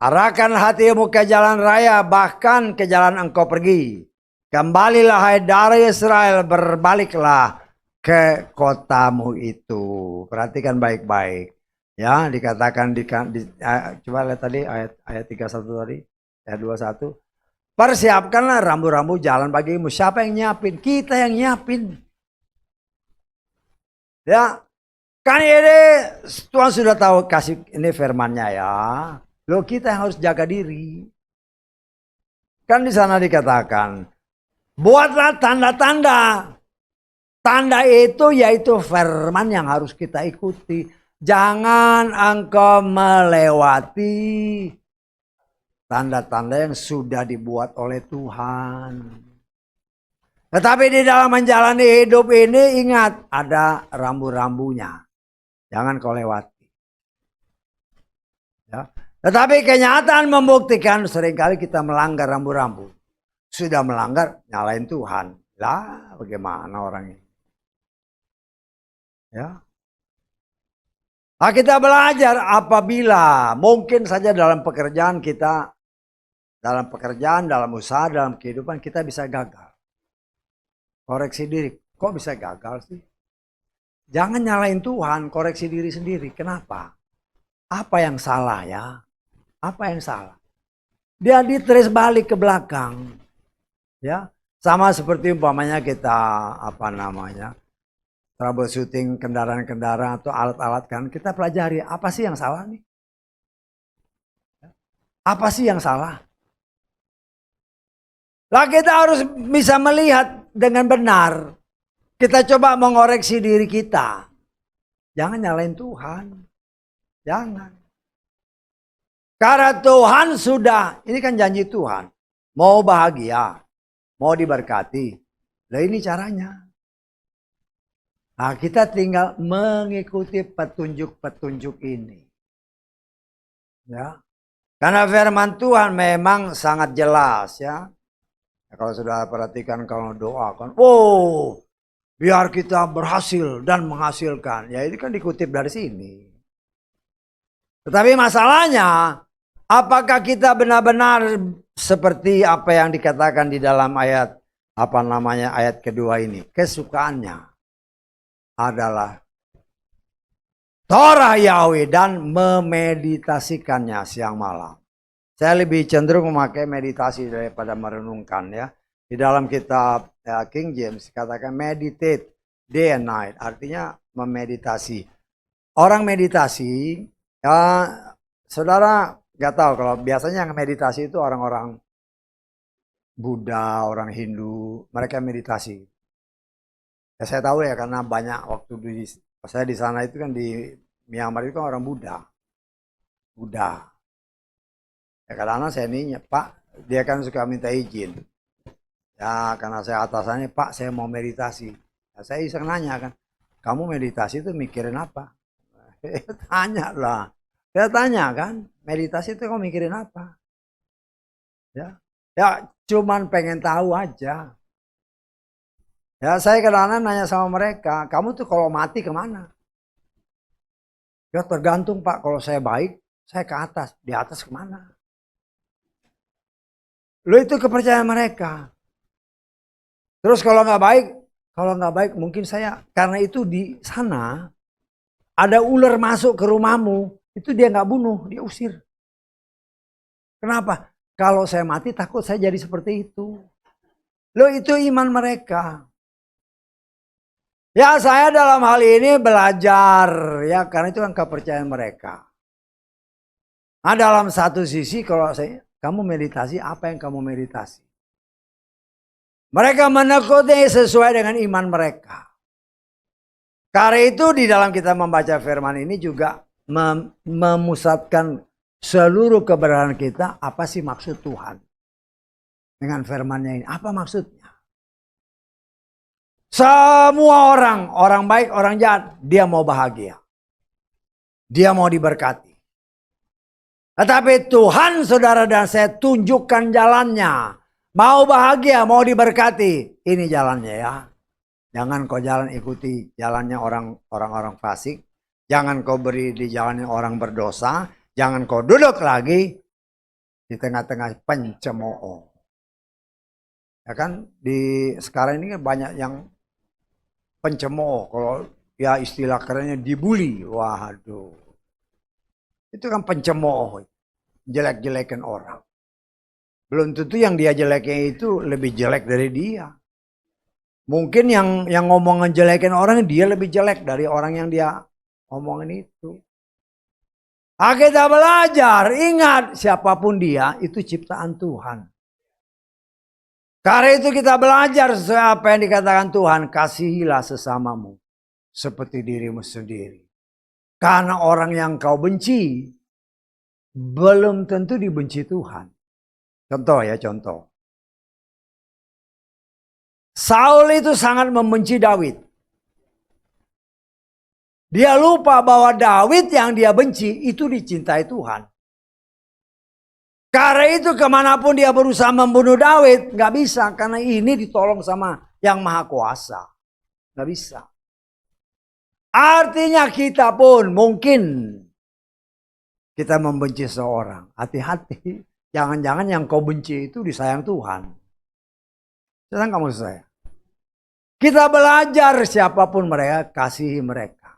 Arahkan hatimu ke jalan raya, bahkan ke jalan engkau pergi. Kembalilah hai dari Israel, berbaliklah ke kotamu itu. Perhatikan baik-baik. Ya, dikatakan coba lihat tadi ayat 31 tadi, ayat 21. Persiapkanlah rambu-rambu jalan bagimu. Siapa yang nyiapin? Kita yang nyiapin. Ya, kan ini Tuhan sudah tahu kasih ini firman-Nya ya. Loh, kita yang harus jaga diri. Kan di sana dikatakan, buatlah tanda-tanda. Tanda itu yaitu firman yang harus kita ikuti. Jangan engkau melewati tanda-tanda yang sudah dibuat oleh Tuhan. Tetapi di dalam menjalani hidup ini ingat ada rambu-rambunya. Jangan kau lewati. Ya. Tetapi kenyataan membuktikan seringkali kita melanggar rambu-rambu. Sudah melanggar, nyalain Tuhan. Lah, bagaimana orang ini? Ya. Nah, kita belajar apabila mungkin saja dalam pekerjaan kita, dalam usaha, dalam kehidupan kita bisa gagal. Koreksi diri, kok bisa gagal sih? Jangan nyalain Tuhan, koreksi diri sendiri. Kenapa? Apa yang salah ya? Apa yang salah? Dia ditrace balik ke belakang. Ya, sama seperti umpamanya kita troubleshooting kendaraan-kendaraan atau alat-alat kan, kita pelajari apa sih yang salah nih? Apa sih yang salah? Lah kita harus bisa melihat dengan benar. Kita coba mengoreksi diri kita. Jangan nyalain Tuhan. Jangan. Karena Tuhan sudah, ini kan janji Tuhan. Mau bahagia, mau diberkati. Nah ini caranya. Nah kita tinggal mengikuti petunjuk-petunjuk ini. Ya. Karena firman Tuhan memang sangat jelas ya. Kalau sudah perhatikan kalau doa kan, oh biar kita berhasil dan menghasilkan. Ya ini kan dikutip dari sini. Tetapi masalahnya, apakah kita benar-benar seperti apa yang dikatakan di dalam ayat ayat kedua ini? Kesukaannya adalah Torah Yahweh dan memeditasikannya siang malam. Saya lebih cenderung memakai meditasi daripada merenungkan ya. Di dalam kitab King James katakan meditate day and night. Artinya memeditasi. Orang meditasi, ya saudara nggak tahu kalau biasanya yang meditasi itu orang-orang Buddha, orang Hindu. Mereka meditasi. Ya saya tahu ya karena banyak waktu saya di sana itu kan di Myanmar itu kan orang Buddha. Ya kadang-kadang saya nanya, Pak, dia kan suka minta izin. Ya karena saya atasannya, Pak saya mau meditasi. Ya, saya iseng nanya kan, kamu meditasi itu mikirin apa? Tanya lah. Saya tanya kan, meditasi itu kamu mikirin apa? Ya cuman pengen tahu aja. Ya saya kadang-kadang nanya sama mereka, kamu tuh kalau mati kemana? Ya tergantung Pak, kalau saya baik, saya ke atas. Di atas kemana? Lo itu kepercayaan mereka. Terus kalau nggak baik mungkin saya karena itu di sana ada ular masuk ke rumahmu, itu dia nggak bunuh, dia usir. Kenapa? Kalau saya mati takut saya jadi seperti itu. Lo itu iman mereka. Ya saya dalam hal ini belajar ya karena itu kan kepercayaan mereka. Nah dalam satu sisi kalau kamu meditasi, apa yang kamu meditasi? Mereka menekuni sesuai dengan iman mereka. Karena itu di dalam kita membaca firman ini juga memusatkan seluruh keberadaan kita. Apa sih maksud Tuhan dengan firmannya ini? Apa maksudnya? Semua orang baik, orang jahat, dia mau bahagia. Dia mau diberkati. Tetapi Tuhan saudara dan saya tunjukkan jalannya. Mau bahagia, mau diberkati. Ini jalannya ya. Jangan kau jalan ikuti jalannya orang-orang fasik. Jangan kau beri di jalannya orang berdosa. Jangan kau duduk lagi di tengah-tengah pencemooh. Ya kan sekarang ini kan banyak yang pencemooh. Kalau ya istilah kerennya dibully. Waduh. Itu kan pencemooh. Jelek-jelekan orang. Belum tentu yang dia jeleknya itu lebih jelek dari dia. Mungkin yang ngomong ngejelekin orang dia lebih jelek dari orang yang dia ngomongin itu. Kita belajar, ingat siapapun dia itu ciptaan Tuhan. Karena itu kita belajar sesuai apa yang dikatakan Tuhan. Kasihilah sesamamu seperti dirimu sendiri. Karena orang yang kau benci belum tentu dibenci Tuhan. Contoh. Saul itu sangat membenci Daud. Dia lupa bahwa Daud yang dia benci itu dicintai Tuhan. Karena itu kemanapun dia berusaha membunuh Daud, nggak bisa. Karena ini ditolong sama yang maha kuasa. Nggak bisa. Artinya kita pun mungkin kita membenci seorang. Hati-hati. Jangan-jangan yang kau benci itu disayang Tuhan. Sedang kamu saya. Kita belajar siapapun mereka, kasihi mereka.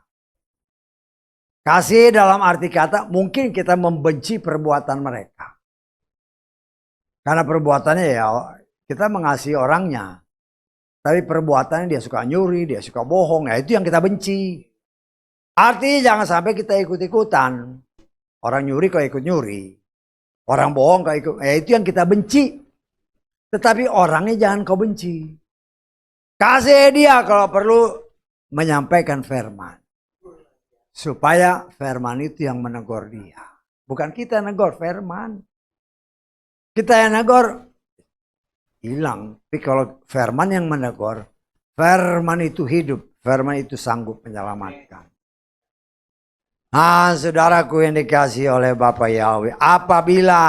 Kasih dalam arti kata mungkin kita membenci perbuatan mereka. Karena perbuatannya ya kita mengasihi orangnya. Tapi perbuatannya dia suka nyuri, dia suka bohong. Ya itu yang kita benci. Artinya jangan sampai kita ikut-ikutan. Orang nyuri kok ikut nyuri. Orang bohong kok ikut. Ya itu yang kita benci. Tetapi orangnya jangan kau benci. Kasih dia kalau perlu menyampaikan firman. Supaya firman itu yang menegur dia. Bukan kita yang negur firman. Kita yang negur hilang. Tapi kalau firman yang menegur, firman itu hidup. Firman itu sanggup menyelamatkan. Nah, saudaraku yang dikasihi oleh Bapa Yahweh. Apabila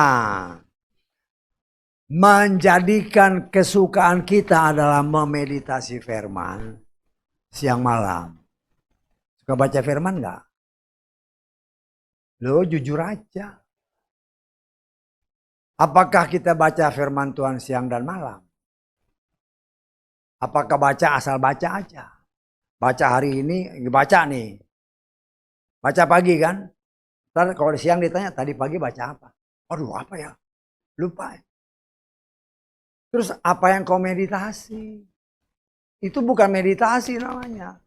menjadikan kesukaan kita adalah memeditasi firman siang malam. Suka baca firman enggak? Lo jujur aja. Apakah kita baca firman Tuhan siang dan malam? Apakah baca asal baca aja? Baca hari ini, baca nih. Baca pagi kan? Ntar kalau siang ditanya, tadi pagi baca apa? Aduh apa ya? Lupa. Terus apa yang kau meditasi? Itu bukan meditasi namanya.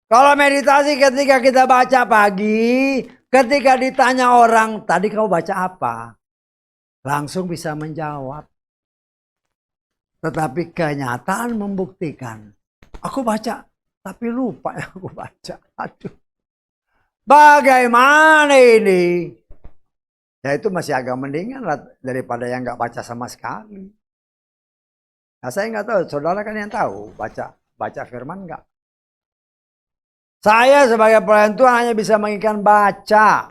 Kalau meditasi ketika kita baca pagi, ketika ditanya orang, tadi kau baca apa? Langsung bisa menjawab. Tetapi kenyataan membuktikan. Aku baca, tapi lupa yang aku baca. Aduh. Bagaimana ini? Ya itu masih agak mendingan lah daripada yang nggak baca sama sekali. Nah saya nggak tahu, saudara kan yang tahu baca firman nggak? Saya sebagai pelayan Tuhan hanya bisa menginginkan baca.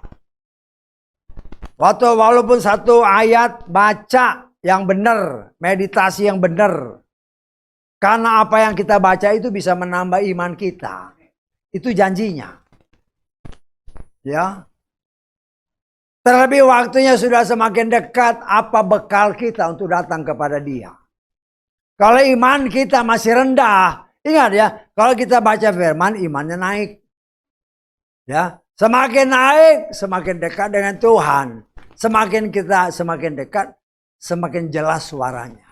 Walaupun satu ayat baca yang benar, meditasi yang benar. Karena apa yang kita baca itu bisa menambah iman kita. Itu janjinya. Ya. Terlebih waktunya sudah semakin dekat, apa bekal kita untuk datang kepada Dia. Kalau iman kita masih rendah, ingat ya, kalau kita baca firman imannya naik. Ya. Semakin naik, semakin dekat dengan Tuhan. Semakin kita semakin dekat, semakin jelas suaranya.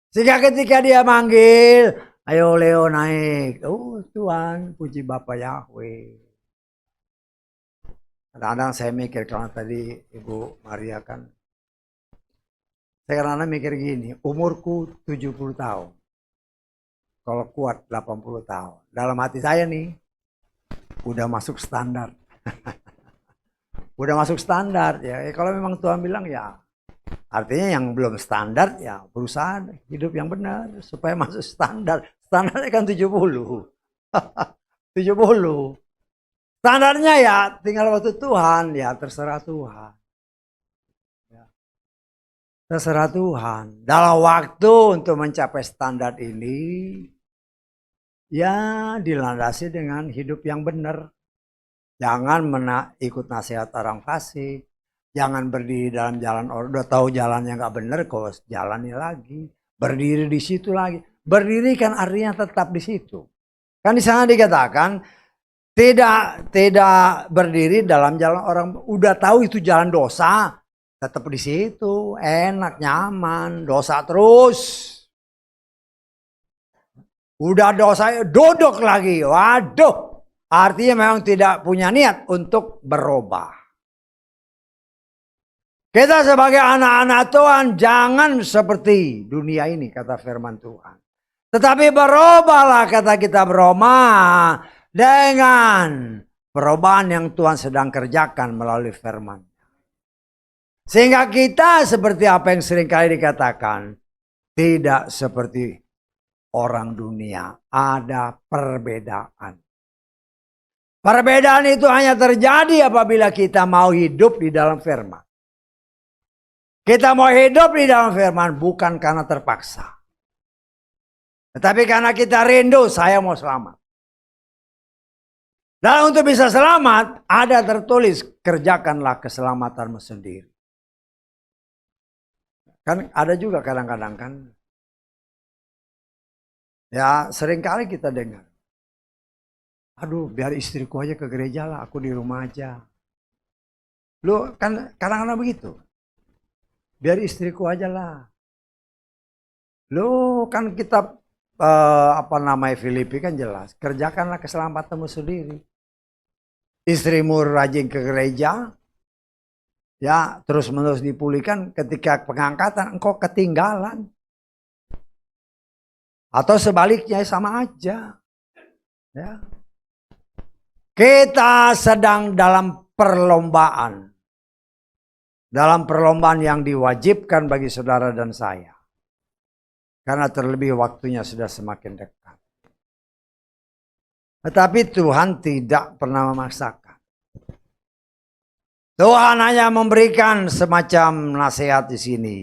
Sehingga ketika dia manggil, ayo Leo naik. Oh Tuhan, puji Bapa Yahweh. Kadang-kadang saya mikir, karena tadi Ibu Maria kan. Saya kadang-kadang mikir gini, umurku 70 tahun. Kalau kuat 80 tahun. Dalam hati saya nih, udah masuk standar. Udah masuk standar ya. Kalau memang Tuhan bilang ya. Artinya yang belum standar ya berusaha hidup yang benar. Supaya masuk standar. Standarnya kan 70. 70. Standarnya ya tinggal waktu Tuhan. Ya terserah Tuhan. Ya. Terserah Tuhan. Dalam waktu untuk mencapai standar ini. Ya dilandasi dengan hidup yang benar. Jangan ikut nasihat orang fasik. Jangan berdiri dalam jalan orang. Udah tahu jalannya nggak benar, kok jalani lagi. Berdiri di situ lagi. Berdiri kan artinya tetap di situ. Kan di sana dikatakan tidak berdiri dalam jalan orang. Udah tahu itu jalan dosa, tetap di situ. Enak, nyaman, dosa terus. Udah dosa, duduk lagi. Waduh. Artinya memang tidak punya niat untuk berubah. Kita sebagai anak-anak Tuhan jangan seperti dunia ini, kata firman Tuhan. Tetapi berubahlah, kata kita Roma, dengan perubahan yang Tuhan sedang kerjakan melalui firman. Sehingga kita seperti apa yang seringkali dikatakan, tidak seperti orang dunia, ada perbedaan. Perbedaan itu hanya terjadi apabila kita mau hidup di dalam firman. Kita mau hidup di dalam firman bukan karena terpaksa. Tetapi karena kita rindu, saya mau selamat. Dan untuk bisa selamat, ada tertulis, kerjakanlah keselamatanmu sendiri. Kan ada juga kadang-kadang kan. Ya seringkali kita dengar. Aduh, biar istriku aja ke gereja lah, aku di rumah aja. Lu kan kadang-kadang begitu. Biar istriku aja lah. Lu kan kitab Filipi kan jelas. Kerjakanlah keselamatanmu sendiri. Istrimu rajin ke gereja, ya terus-menerus dipulihkan, ketika pengangkatan engkau ketinggalan. Atau sebaliknya sama aja. Ya. Kita sedang dalam perlombaan. Dalam perlombaan yang diwajibkan bagi saudara dan saya. Karena terlebih waktunya sudah semakin dekat. Tetapi Tuhan tidak pernah memaksakan. Tuhan hanya memberikan semacam nasihat di sini.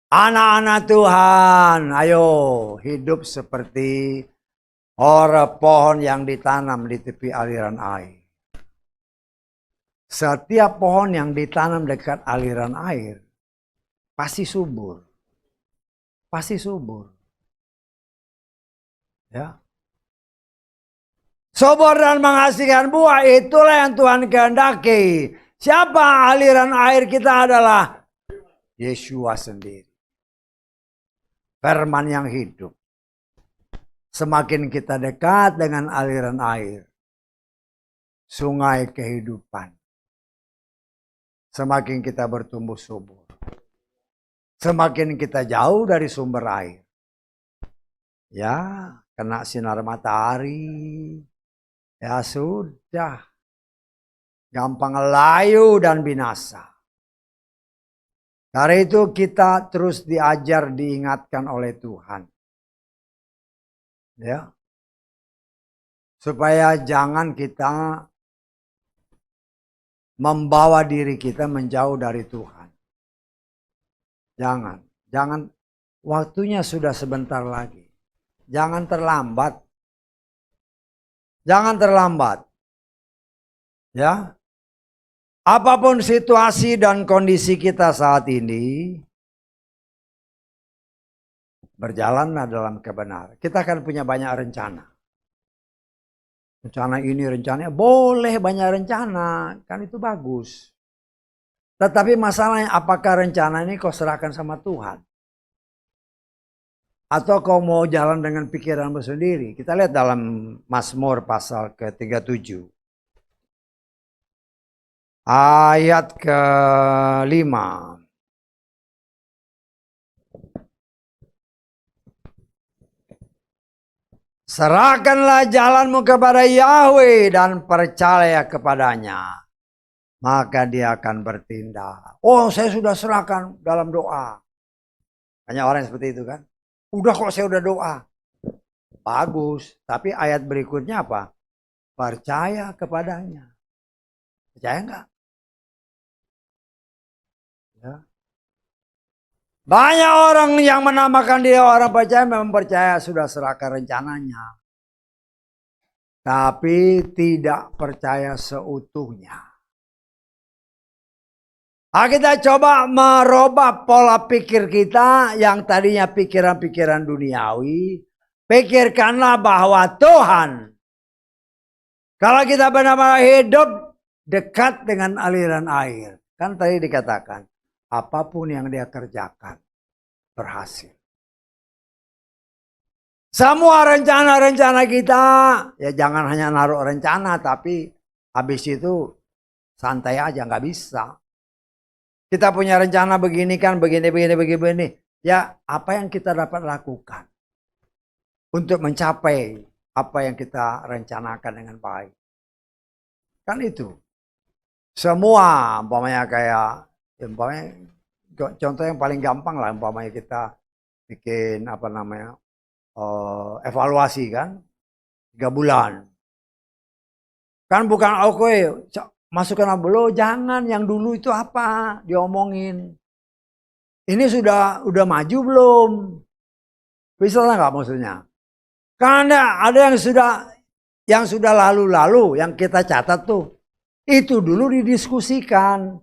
Anak-anak Tuhan, ayo hidup seperti orang pohon yang ditanam di tepi aliran air. Setiap pohon yang ditanam dekat aliran air pasti subur. Pasti subur. Ya. Subur dan menghasilkan buah, itulah yang Tuhan kehendaki. Siapa aliran air kita adalah Yesua sendiri. Firman yang hidup. Semakin kita dekat dengan aliran air, sungai kehidupan, semakin kita bertumbuh subur. Semakin kita jauh dari sumber air, ya kena sinar matahari, ya sudah, gampang layu dan binasa. Karena itu kita terus diajar, diingatkan oleh Tuhan. Ya, supaya jangan kita membawa diri kita menjauh dari Tuhan. Jangan, waktunya sudah sebentar lagi. Jangan terlambat. Jangan terlambat. Ya. Apapun situasi dan kondisi kita saat ini, berjalanlah dalam kebenaran. Kita akan punya banyak rencana. Rencana ini, rencananya boleh banyak rencana, kan itu bagus. Tetapi masalahnya apakah rencana ini kau serahkan sama Tuhan? Atau kau mau jalan dengan pikiranmu sendiri? Kita lihat dalam Mazmur pasal ke-37. Ayat ke-5. Serahkanlah jalanmu kepada Yahweh dan percaya kepadanya. Maka dia akan bertindak. Oh, saya sudah serahkan dalam doa. Banyak orang yang seperti itu kan. Udah kok saya udah doa. Bagus. Tapi ayat berikutnya apa? Percaya kepadanya. Percaya enggak? Ya. Banyak orang yang menamakan dia orang percaya, memang percaya sudah serahkan rencananya. Tapi tidak percaya seutuhnya. Kita coba merubah pola pikir kita yang tadinya pikiran-pikiran duniawi. Pikirkanlah bahwa Tuhan, kalau kita benar-benar hidup dekat dengan aliran air. Kan tadi dikatakan, apapun yang dia kerjakan berhasil. Semua rencana-rencana kita, ya jangan hanya naruh rencana, tapi habis itu santai aja, nggak bisa. Kita punya rencana begini kan, begini. Ya apa yang kita dapat lakukan untuk mencapai apa yang kita rencanakan dengan baik. Kan itu. Semua umpamanya kayak, contoh yang paling gampang lah, umpamanya kita bikin evaluasi kan, 3 bulan. Kan bukan oke, masukkan apa lo, jangan yang dulu itu apa diomongin. Ini udah maju belum? Bisa nggak maksudnya? Karena ada yang sudah lalu-lalu yang kita catat tuh. Itu dulu didiskusikan.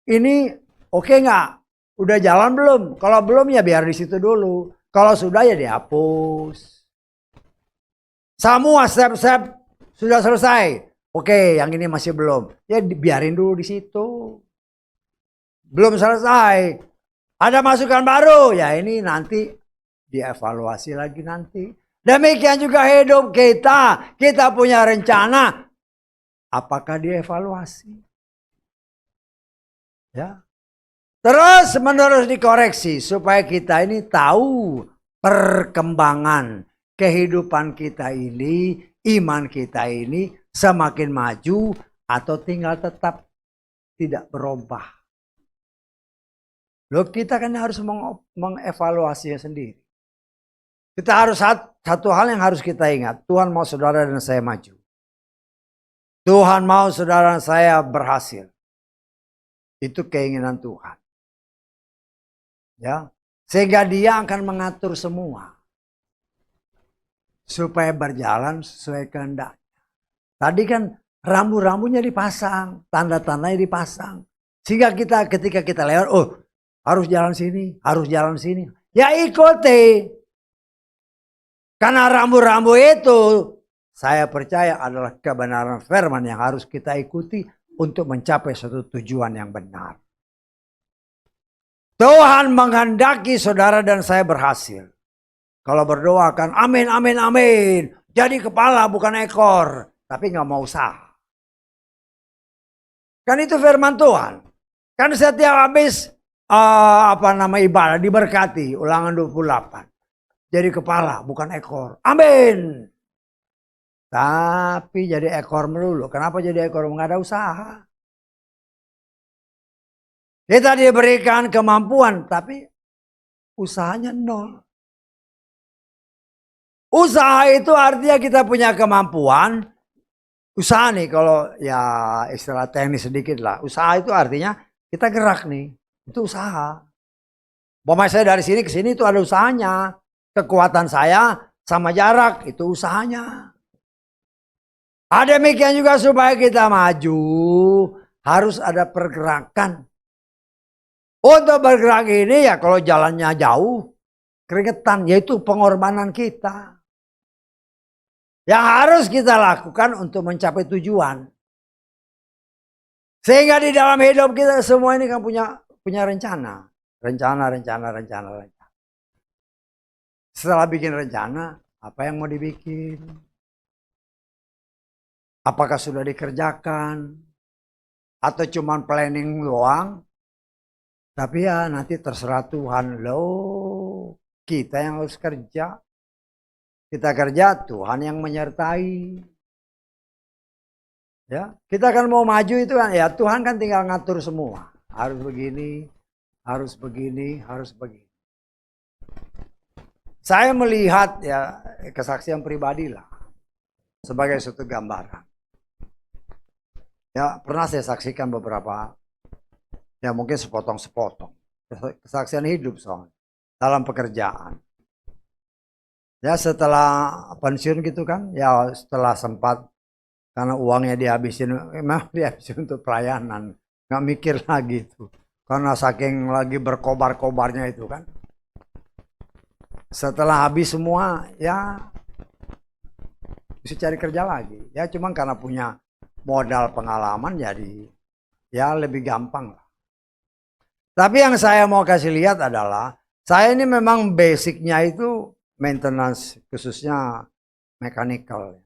Ini oke nggak? Udah jalan belum? Kalau belum ya biar di situ dulu. Kalau sudah ya dihapus. Semua step-step sudah selesai. Oke, yang ini masih belum. Ya biarin dulu di situ. Belum selesai. Ada masukan baru. Ya ini nanti dievaluasi lagi nanti. Demikian juga hidup kita. Kita punya rencana. Apakah dievaluasi? Ya. Terus menerus dikoreksi supaya kita ini tahu perkembangan kehidupan kita ini, iman kita ini semakin maju atau tinggal tetap tidak berubah. Loh, kita kan harus mengevaluasinya sendiri. Kita harus satu hal yang harus kita ingat, Tuhan mau saudara dan saya maju. Tuhan mau saudara dan saya berhasil. Itu keinginan Tuhan. Ya, sehingga Dia akan mengatur semua supaya berjalan sesuai kehendaknya. Tadi kan rambu-rambunya dipasang, tanda-tandanya dipasang, sehingga ketika kita lewat, oh harus jalan sini, harus jalan sini, ya ikuti. Karena rambu-rambu itu saya percaya adalah kebenaran firman yang harus kita ikuti untuk mencapai suatu tujuan yang benar. Tuhan menghendaki saudara dan saya berhasil. Kalau berdoa kan amin, amin, amin. Jadi kepala bukan ekor. Tapi nggak mau usaha. Kan itu firman Tuhan. Kan setiap habis ibadah diberkati. Ulangan 28. Jadi kepala bukan ekor. Amin. Tapi jadi ekor melulu. Kenapa jadi ekor? Nggak ada usaha. Kita diberikan kemampuan, tapi usahanya nol. Usaha itu artinya kita punya kemampuan. Usaha nih kalau ya istilah teknis sedikit lah. Usaha itu artinya kita gerak nih. Itu usaha. Pokoknya saya dari sini ke sini itu ada usahanya. Kekuatan saya sama jarak itu usahanya. Ada demikian juga supaya kita maju. Harus ada pergerakan. Untuk bergerak ini ya kalau jalannya jauh, keringetan, yaitu pengorbanan kita. Yang harus kita lakukan untuk mencapai tujuan. Sehingga di dalam hidup kita semua ini kan punya rencana. Rencana. Setelah bikin rencana, apa yang mau dibikin? Apakah sudah dikerjakan? Atau cuman planning doang? Tapi ya nanti terserah Tuhan loh. Kita yang harus kerja. Kita kerja, Tuhan yang menyertai. Ya, kita kan mau maju itu kan ya Tuhan kan tinggal ngatur semua. Harus begini, harus begini, harus begini. Saya melihat ya kesaksian pribadi lah sebagai suatu gambaran. Ya, pernah saya saksikan beberapa. Ya mungkin sepotong-sepotong. Kesaksian hidup soalnya. Dalam pekerjaan. Ya setelah pensiun gitu kan. Ya setelah sempat. Karena uangnya dihabisin. Memang dihabisin untuk pelayanan. Nggak mikir lagi itu. Karena saking lagi berkobar-kobarnya itu kan. Setelah habis semua. Ya. Bisa cari kerja lagi. Ya cuman karena punya modal pengalaman. Jadi. Ya lebih gampang lah. Tapi yang saya mau kasih lihat adalah, saya ini memang basicnya itu maintenance, khususnya mechanical.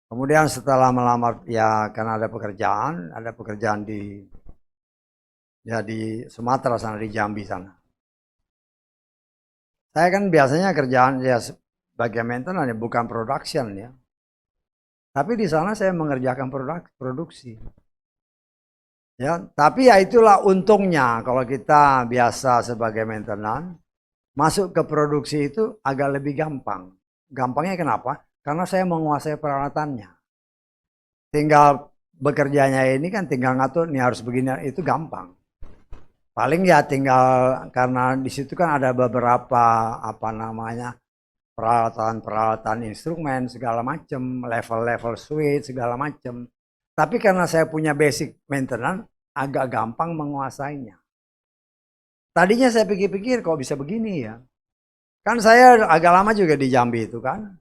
Kemudian setelah melamar, ya karena ada pekerjaan di Sumatera sana, di Jambi sana. Saya kan biasanya kerjaan ya sebagai maintenance, bukan production ya. Tapi di sana saya mengerjakan produksi. Ya, tapi ya itulah untungnya kalau kita biasa sebagai maintenance, masuk ke produksi itu agak lebih gampang. Gampangnya kenapa? Karena saya menguasai peralatannya. tinggal bekerjanya ini kan tinggal ngatur nih harus begini itu gampang. Paling ya tinggal karena di situ kan ada beberapa apa namanya peralatan-peralatan instrumen segala macam, level-level switch segala macam. Tapi karena saya punya basic maintenance agak gampang menguasainya. Tadinya saya pikir-pikir kok bisa begini ya. Kan saya agak lama juga di Jambi itu kan.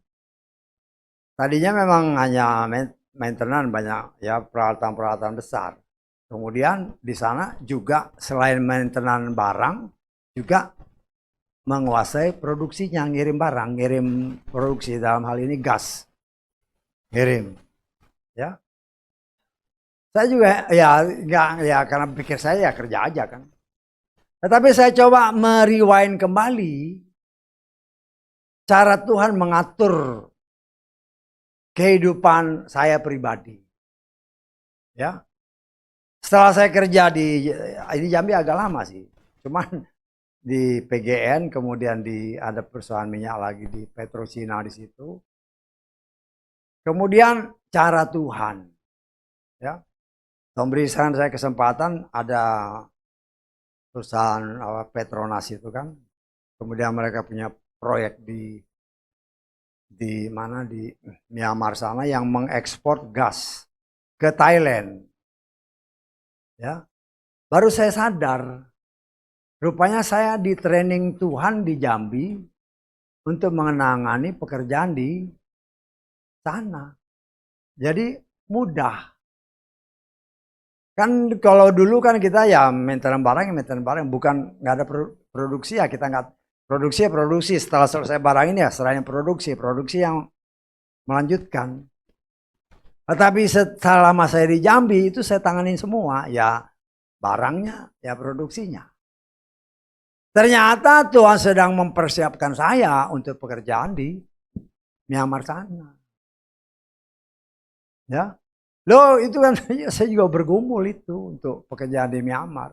Tadinya memang hanya maintenance banyak ya peralatan-peralatan besar. Kemudian di sana juga selain maintenance barang juga menguasai produksinya, ngirim barang, ngirim produksi dalam hal ini gas. Ngirim. Ya. Saya juga ya nggak ya karena pikir saya ya kerja aja kan. Tetapi saya coba merewind kembali cara Tuhan mengatur kehidupan saya pribadi. Ya. Setelah saya kerja di ini Jambi agak lama sih. Cuman di PGN kemudian ada perusahaan minyak lagi di Petrocina di situ. Kemudian cara Tuhan. Ya. Memberikan saya kesempatan ada perusahaan Petronas itu kan. Kemudian mereka punya proyek di mana di Myanmar sana yang mengekspor gas ke Thailand. Ya. Baru saya sadar rupanya saya di training Tuhan di Jambi untuk mengenangani pekerjaan di sana. Jadi mudah. Kan kalau dulu kan kita ya maintenance barang, bukan nggak ada produksi ya kita nggak produksi setelah selesai barang ini ya selain produksi yang melanjutkan. Tetapi selama saya di Jambi itu saya tanganin semua ya barangnya ya produksinya. Ternyata Tuhan sedang mempersiapkan saya untuk pekerjaan di Myanmar sana. Ya. Loh itu kan saya juga bergumul itu untuk pekerjaan di Myanmar.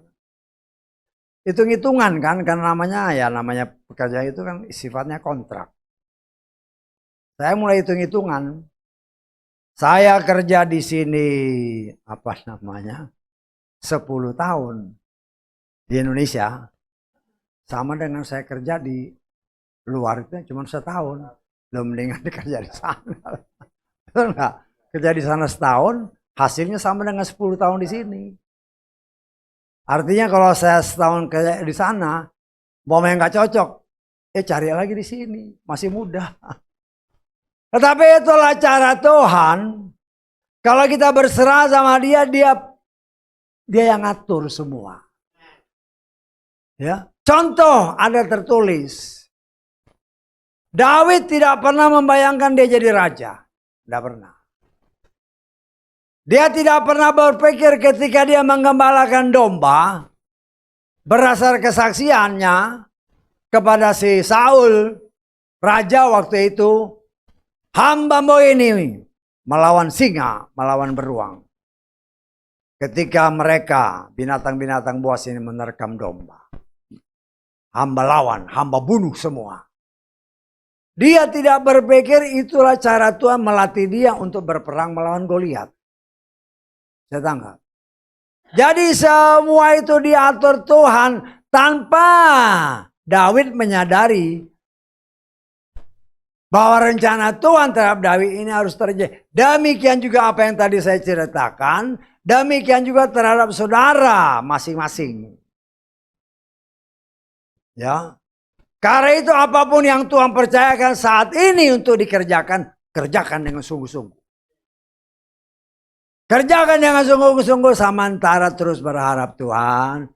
Hitung-hitungan kan karena namanya pekerjaan itu kan sifatnya kontrak. Saya mulai hitung-hitungan. Saya kerja di sini 10 tahun di Indonesia sama dengan saya kerja di luar itu cuma setahun. Belum mendingan kerja di sana. Betul nggak? Kerja di sana setahun, hasilnya sama dengan 10 tahun di sini. Artinya kalau saya setahun kerja di sana, mau yang nggak cocok, cari lagi di sini, masih muda. Tetapi itulah cara Tuhan. Kalau kita berserah sama dia yang ngatur semua. Ya, contoh ada tertulis. Daud tidak pernah membayangkan dia jadi raja, tidak pernah. Dia tidak pernah berpikir ketika dia menggembalakan domba, berdasar kesaksiannya kepada si Saul, raja waktu itu, hamba-mu ini melawan singa, melawan beruang. Ketika mereka, binatang-binatang buas ini menerkam domba. Hamba lawan, hamba bunuh semua. Dia tidak berpikir itulah cara Tuhan melatih dia untuk berperang melawan Goliat. Saya tangkap. Jadi semua itu diatur Tuhan tanpa Daud menyadari bahwa rencana Tuhan terhadap Daud ini harus terjadi. Demikian juga apa yang tadi saya ceritakan, demikian juga terhadap saudara masing-masing. Ya. Karena itu apapun yang Tuhan percayakan saat ini untuk dikerjakan, kerjakan dengan sungguh-sungguh. Kerjakan dengan sungguh-sungguh sementara terus berharap Tuhan.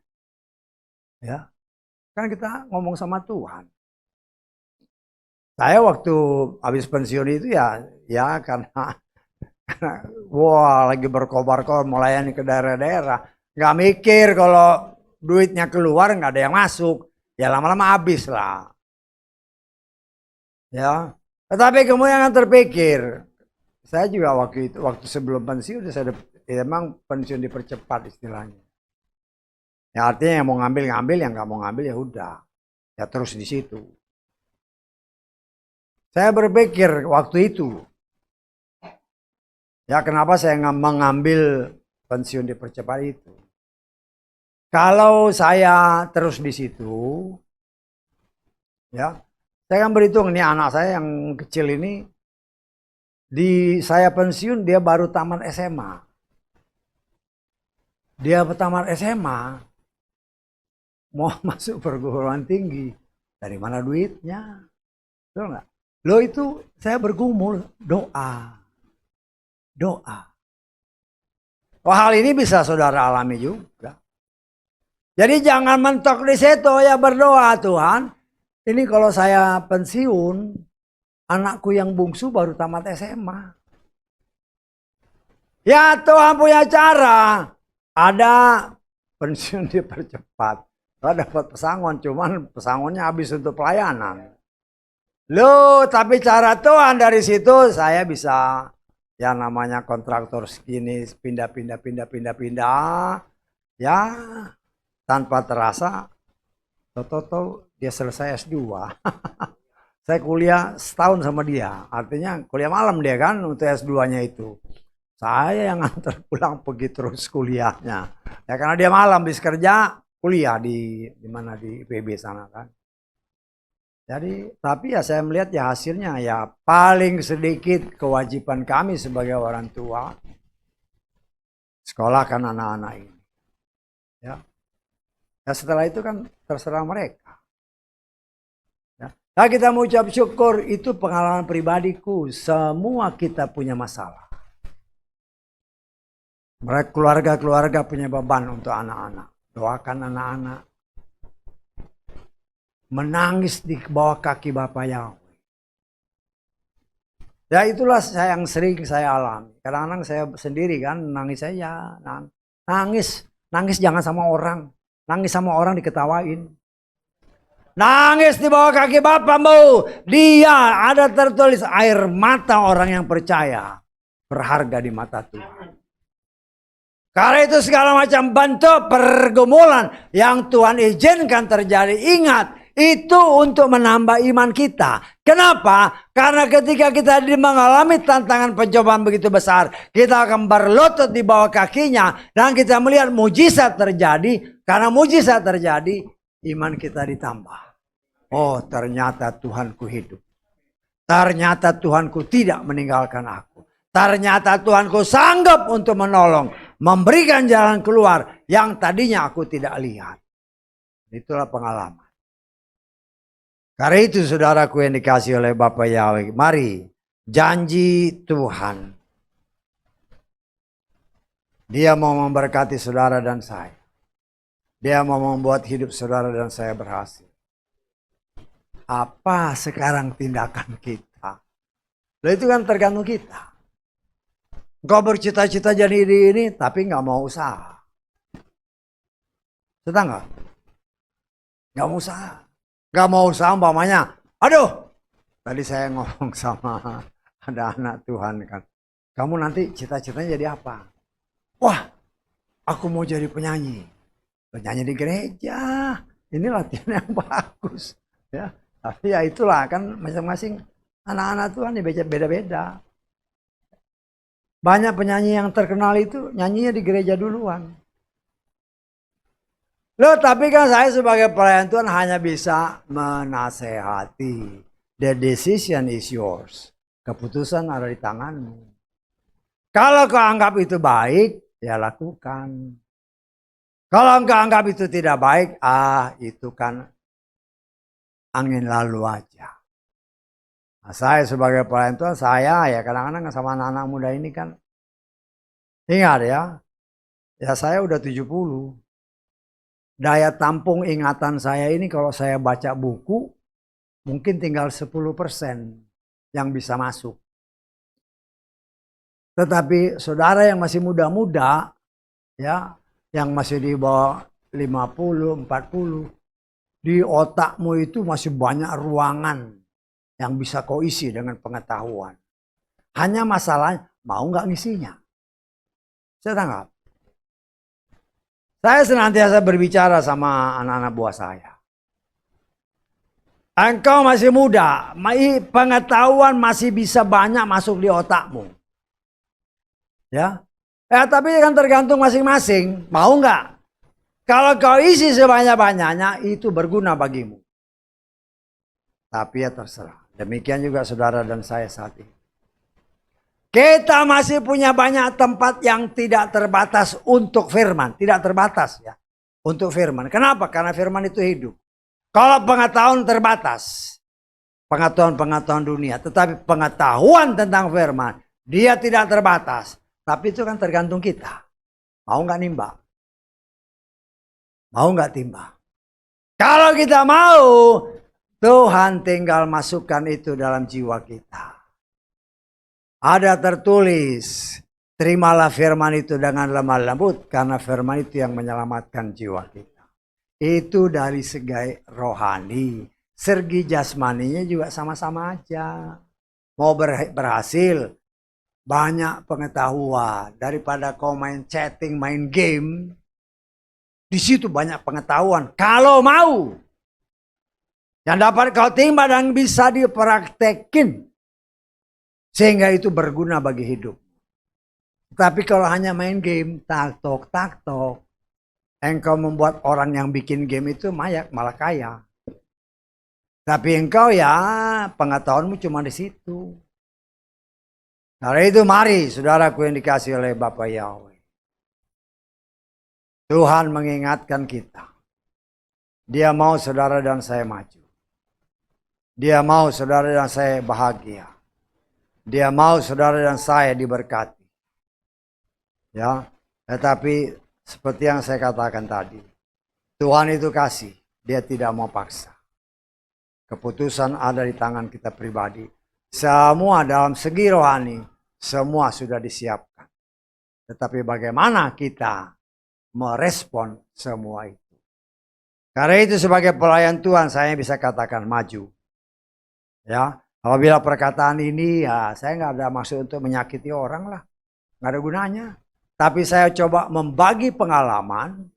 Ya. Kan kita ngomong sama Tuhan. Saya waktu habis pensiun itu ya karena wah lagi berkobar-kobar melayani ke daerah-daerah. Nggak mikir kalau duitnya keluar nggak ada yang masuk. Ya lama-lama habis lah. Ya. Tetapi kemudian terpikir. Saya juga waktu sebelum pensiun saya emang pensiun dipercepat istilahnya. Ya artinya yang mau ngambil, yang nggak mau ngambil ya udah. Ya terus di situ. Saya berpikir waktu itu. Ya kenapa saya mengambil pensiun dipercepat itu? Kalau saya terus di situ, ya saya akan berhitung ini anak saya yang kecil ini, di saya pensiun dia baru tamat SMA. Dia tamat SMA, mau masuk perguruan tinggi, dari mana duitnya? Betul nggak? Lo itu saya bergumul doa. Oh, hal ini bisa saudara alami juga. Jadi jangan mentok di situ, ya berdoa, Tuhan. Ini kalau saya pensiun, anakku yang bungsu baru tamat SMA. Ya Tuhan punya cara. Ada pensiun dipercepat. Saya dapat pesangon, cuman pesangonnya habis untuk pelayanan. Loh, tapi cara Tuhan dari situ saya bisa, ya namanya kontraktor segini pindah. Ya, tanpa terasa tahu dia selesai S2. Saya kuliah setahun sama dia. Artinya kuliah malam dia kan untuk S2-nya itu. Saya yang antar pulang pergi terus kuliahnya. Ya karena dia malam habis kerja kuliah di mana di IPB sana kan. Jadi, tapi ya saya melihat ya hasilnya ya paling sedikit kewajiban kami sebagai orang tua sekolahkan anak-anak ini. Ya. Ya setelah itu kan terserah mereka. Ya. Nah kita mengucap syukur itu pengalaman pribadiku. Semua kita punya masalah. Mereka keluarga-keluarga punya beban untuk anak-anak. Doakan anak-anak. Menangis di bawah kaki Bapak Yahweh. Ya itulah yang sering saya alami. Kadang-kadang saya sendiri kan nangis saja. Nangis jangan sama orang. Nangis sama orang diketawain. Nangis di bawah kaki Bapakmu. Dia ada tertulis air mata orang yang percaya. Berharga di mata Tuhan. Karena itu segala macam bentuk pergumulan yang Tuhan izinkan terjadi. Ingat. Itu untuk menambah iman kita. Kenapa? Karena ketika kita mengalami tantangan pencobaan begitu besar, kita akan berlutut di bawah kakinya dan kita melihat mujizat terjadi. Karena mujizat terjadi, iman kita ditambah. Oh, ternyata Tuhanku hidup. Ternyata Tuhanku tidak meninggalkan aku. Ternyata Tuhanku sanggup untuk menolong, memberikan jalan keluar yang tadinya aku tidak lihat. Itulah pengalaman. Karena itu saudaraku yang dikasih oleh Bapak Yahweh. Mari, janji Tuhan. Dia mau memberkati saudara dan saya. Dia mau membuat hidup saudara dan saya berhasil. Apa sekarang tindakan kita? Nah, itu kan tergantung kita. Engkau bercita-cita jadi ini, tapi nggak mau usaha. Sedang nggak? Nggak mau usaha. Gak mau usaha umpamanya, aduh, tadi saya ngomong sama ada anak Tuhan kan, kamu nanti cita-citanya jadi apa? Wah, aku mau jadi penyanyi di gereja, ini latihan yang bagus, ya. Tapi ya itulah kan masing-masing anak-anak Tuhan ya beda-beda. Banyak penyanyi yang terkenal itu nyanyinya di gereja duluan. Loh, tapi kan saya sebagai pelayan Tuhan hanya bisa menasehati. The decision is yours. Keputusan ada di tanganmu. Kalau kau anggap itu baik, ya lakukan. Kalau engkau anggap itu tidak baik, itu kan angin lalu aja. Nah, saya sebagai pelayan Tuhan, saya ya kadang-kadang sama anak-anak muda ini kan, ingat ya saya udah 70. Daya tampung ingatan saya ini kalau saya baca buku mungkin tinggal 10% yang bisa masuk. Tetapi saudara yang masih muda-muda ya, yang masih di bawah 50, 40, di otakmu itu masih banyak ruangan yang bisa kau isi dengan pengetahuan. Hanya masalahnya mau nggak ngisinya. Saya tanggap. Saya senantiasa berbicara sama anak-anak buah saya. Engkau masih muda, pengetahuan masih bisa banyak masuk di otakmu. Ya, tapi kan tergantung masing-masing. Mau nggak? Kalau kau isi sebanyak-banyaknya, itu berguna bagimu. Tapi ya terserah. Demikian juga saudara dan saya saat ini. Kita masih punya banyak tempat yang tidak terbatas untuk firman. Tidak terbatas ya. Untuk firman. Kenapa? Karena firman itu hidup. Kalau pengetahuan terbatas. Pengetahuan-pengetahuan dunia. Tetapi pengetahuan tentang firman. Dia tidak terbatas. Tapi itu kan tergantung kita. Mau nggak nimba? Mau nggak timba? Kalau kita mau, Tuhan tinggal masukkan itu dalam jiwa kita. Ada tertulis, terimalah firman itu dengan lemah lembut, karena firman itu yang menyelamatkan jiwa kita. Itu dari segi rohani, segi jasmaninya juga sama-sama aja. Mau berhasil, banyak pengetahuan. Daripada kau main chatting, main game, di situ banyak pengetahuan. Kalau mau, yang dapat kau timba dan bisa dipraktekin. Sehingga itu berguna bagi hidup. Tapi kalau hanya main game, tak-tok, engkau membuat orang yang bikin game itu malah kaya. Tapi engkau ya pengetahuanmu cuma di situ. Karena itu mari saudaraku yang dikasih oleh Bapa Yahweh. Tuhan mengingatkan kita. Dia mau saudara dan saya maju. Dia mau saudara dan saya bahagia. Dia mau saudara dan saya diberkati. Ya, tetapi seperti yang saya katakan tadi, Tuhan itu kasih, dia tidak mau paksa. Keputusan ada di tangan kita pribadi. Semua dalam segi rohani, semua sudah disiapkan. Tetapi bagaimana kita merespon semua itu? Karena itu sebagai pelayan Tuhan, saya bisa katakan maju. Ya, apabila perkataan ini ya saya nggak ada maksud untuk menyakiti orang lah, nggak ada gunanya. Tapi saya coba membagi pengalaman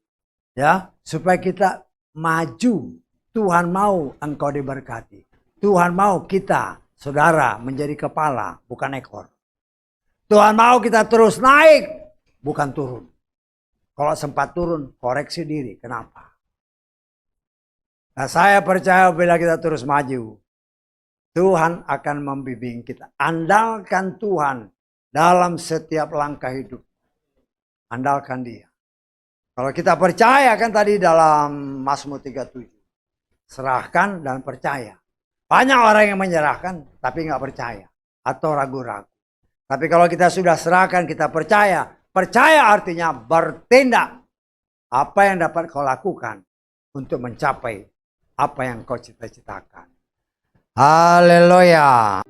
ya supaya kita maju. Tuhan mau engkau diberkati. Tuhan mau kita saudara menjadi kepala bukan ekor. Tuhan mau kita terus naik bukan turun. Kalau sempat turun koreksi diri. Kenapa? Nah, saya percaya bila kita terus maju, Tuhan akan membimbing kita. Andalkan Tuhan dalam setiap langkah hidup. Andalkan dia. Kalau kita percaya kan tadi dalam Mazmur 37. Serahkan dan percaya. Banyak orang yang menyerahkan tapi nggak percaya. Atau ragu-ragu. Tapi kalau kita sudah serahkan, kita percaya. Percaya artinya bertindak. Apa yang dapat kau lakukan untuk mencapai apa yang kau cita-citakan. Haleluya.